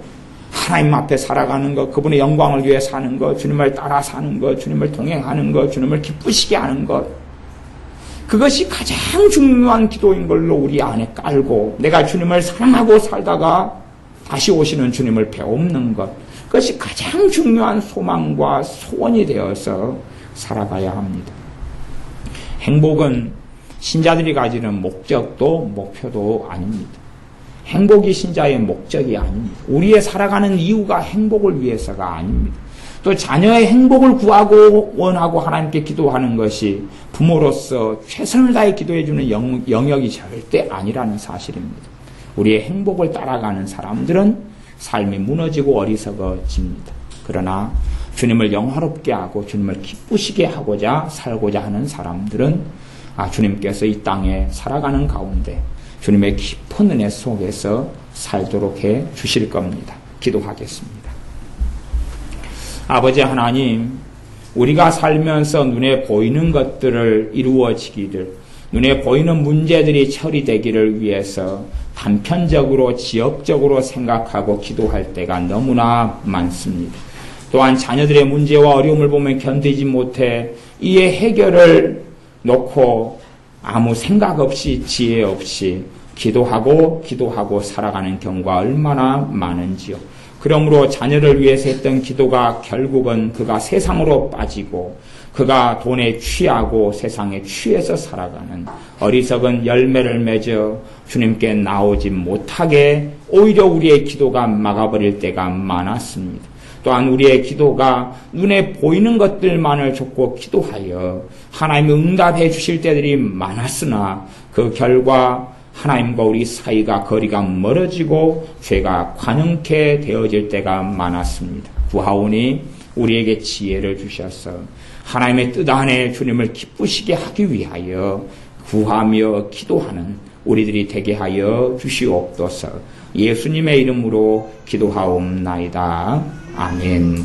하나님 앞에 살아가는 것, 그분의 영광을 위해 사는 것, 주님을 따라 사는 것, 주님을 동행하는 것, 주님을 기쁘시게 하는 것, 그것이 가장 중요한 기도인 걸로 우리 안에 깔고 내가 주님을 사랑하고 살다가 다시 오시는 주님을 배웁는 것, 그것이 가장 중요한 소망과 소원이 되어서 살아가야 합니다. 행복은 신자들이 가지는 목적도 목표도 아닙니다. 행복이 신자의 목적이 아닙니다. 우리의 살아가는 이유가 행복을 위해서가 아닙니다. 또 자녀의 행복을 구하고 원하고 하나님께 기도하는 것이 부모로서 최선을 다해 기도해주는 영역이 절대 아니라는 사실입니다. 우리의 행복을 따라가는 사람들은 삶이 무너지고 어리석어집니다. 그러나 주님을 영화롭게 하고 주님을 기쁘시게 하고자 살고자 하는 사람들은 주님께서 이 땅에 살아가는 가운데 주님의 깊은 은혜 속에서 살도록 해 주실 겁니다. 기도하겠습니다. 아버지 하나님, 우리가 살면서 눈에 보이는 것들을 이루어지기를, 눈에 보이는 문제들이 처리되기를 위해서 단편적으로 지역적으로 생각하고 기도할 때가 너무나 많습니다. 또한 자녀들의 문제와 어려움을 보면 견디지 못해 이의 해결을 놓고 아무 생각 없이 지혜 없이 기도하고 살아가는 경우가 얼마나 많은지요. 그러므로 자녀를 위해서 했던 기도가 결국은 그가 세상으로 빠지고 그가 돈에 취하고 세상에 취해서 살아가는 어리석은 열매를 맺어 주님께 나오지 못하게 오히려 우리의 기도가 막아버릴 때가 많았습니다. 또한 우리의 기도가 눈에 보이는 것들만을 좇고 기도하여 하나님이 응답해 주실 때들이 많았으나 그 결과 하나님과 우리 사이가 거리가 멀어지고 죄가 관영케 되어질 때가 많았습니다. 구하오니 우리에게 지혜를 주셔서 하나님의 뜻 안에 주님을 기쁘시게 하기 위하여 구하며 기도하는 우리들이 되게 하여 주시옵소서. 예수님의 이름으로 기도하옵나이다. 아멘.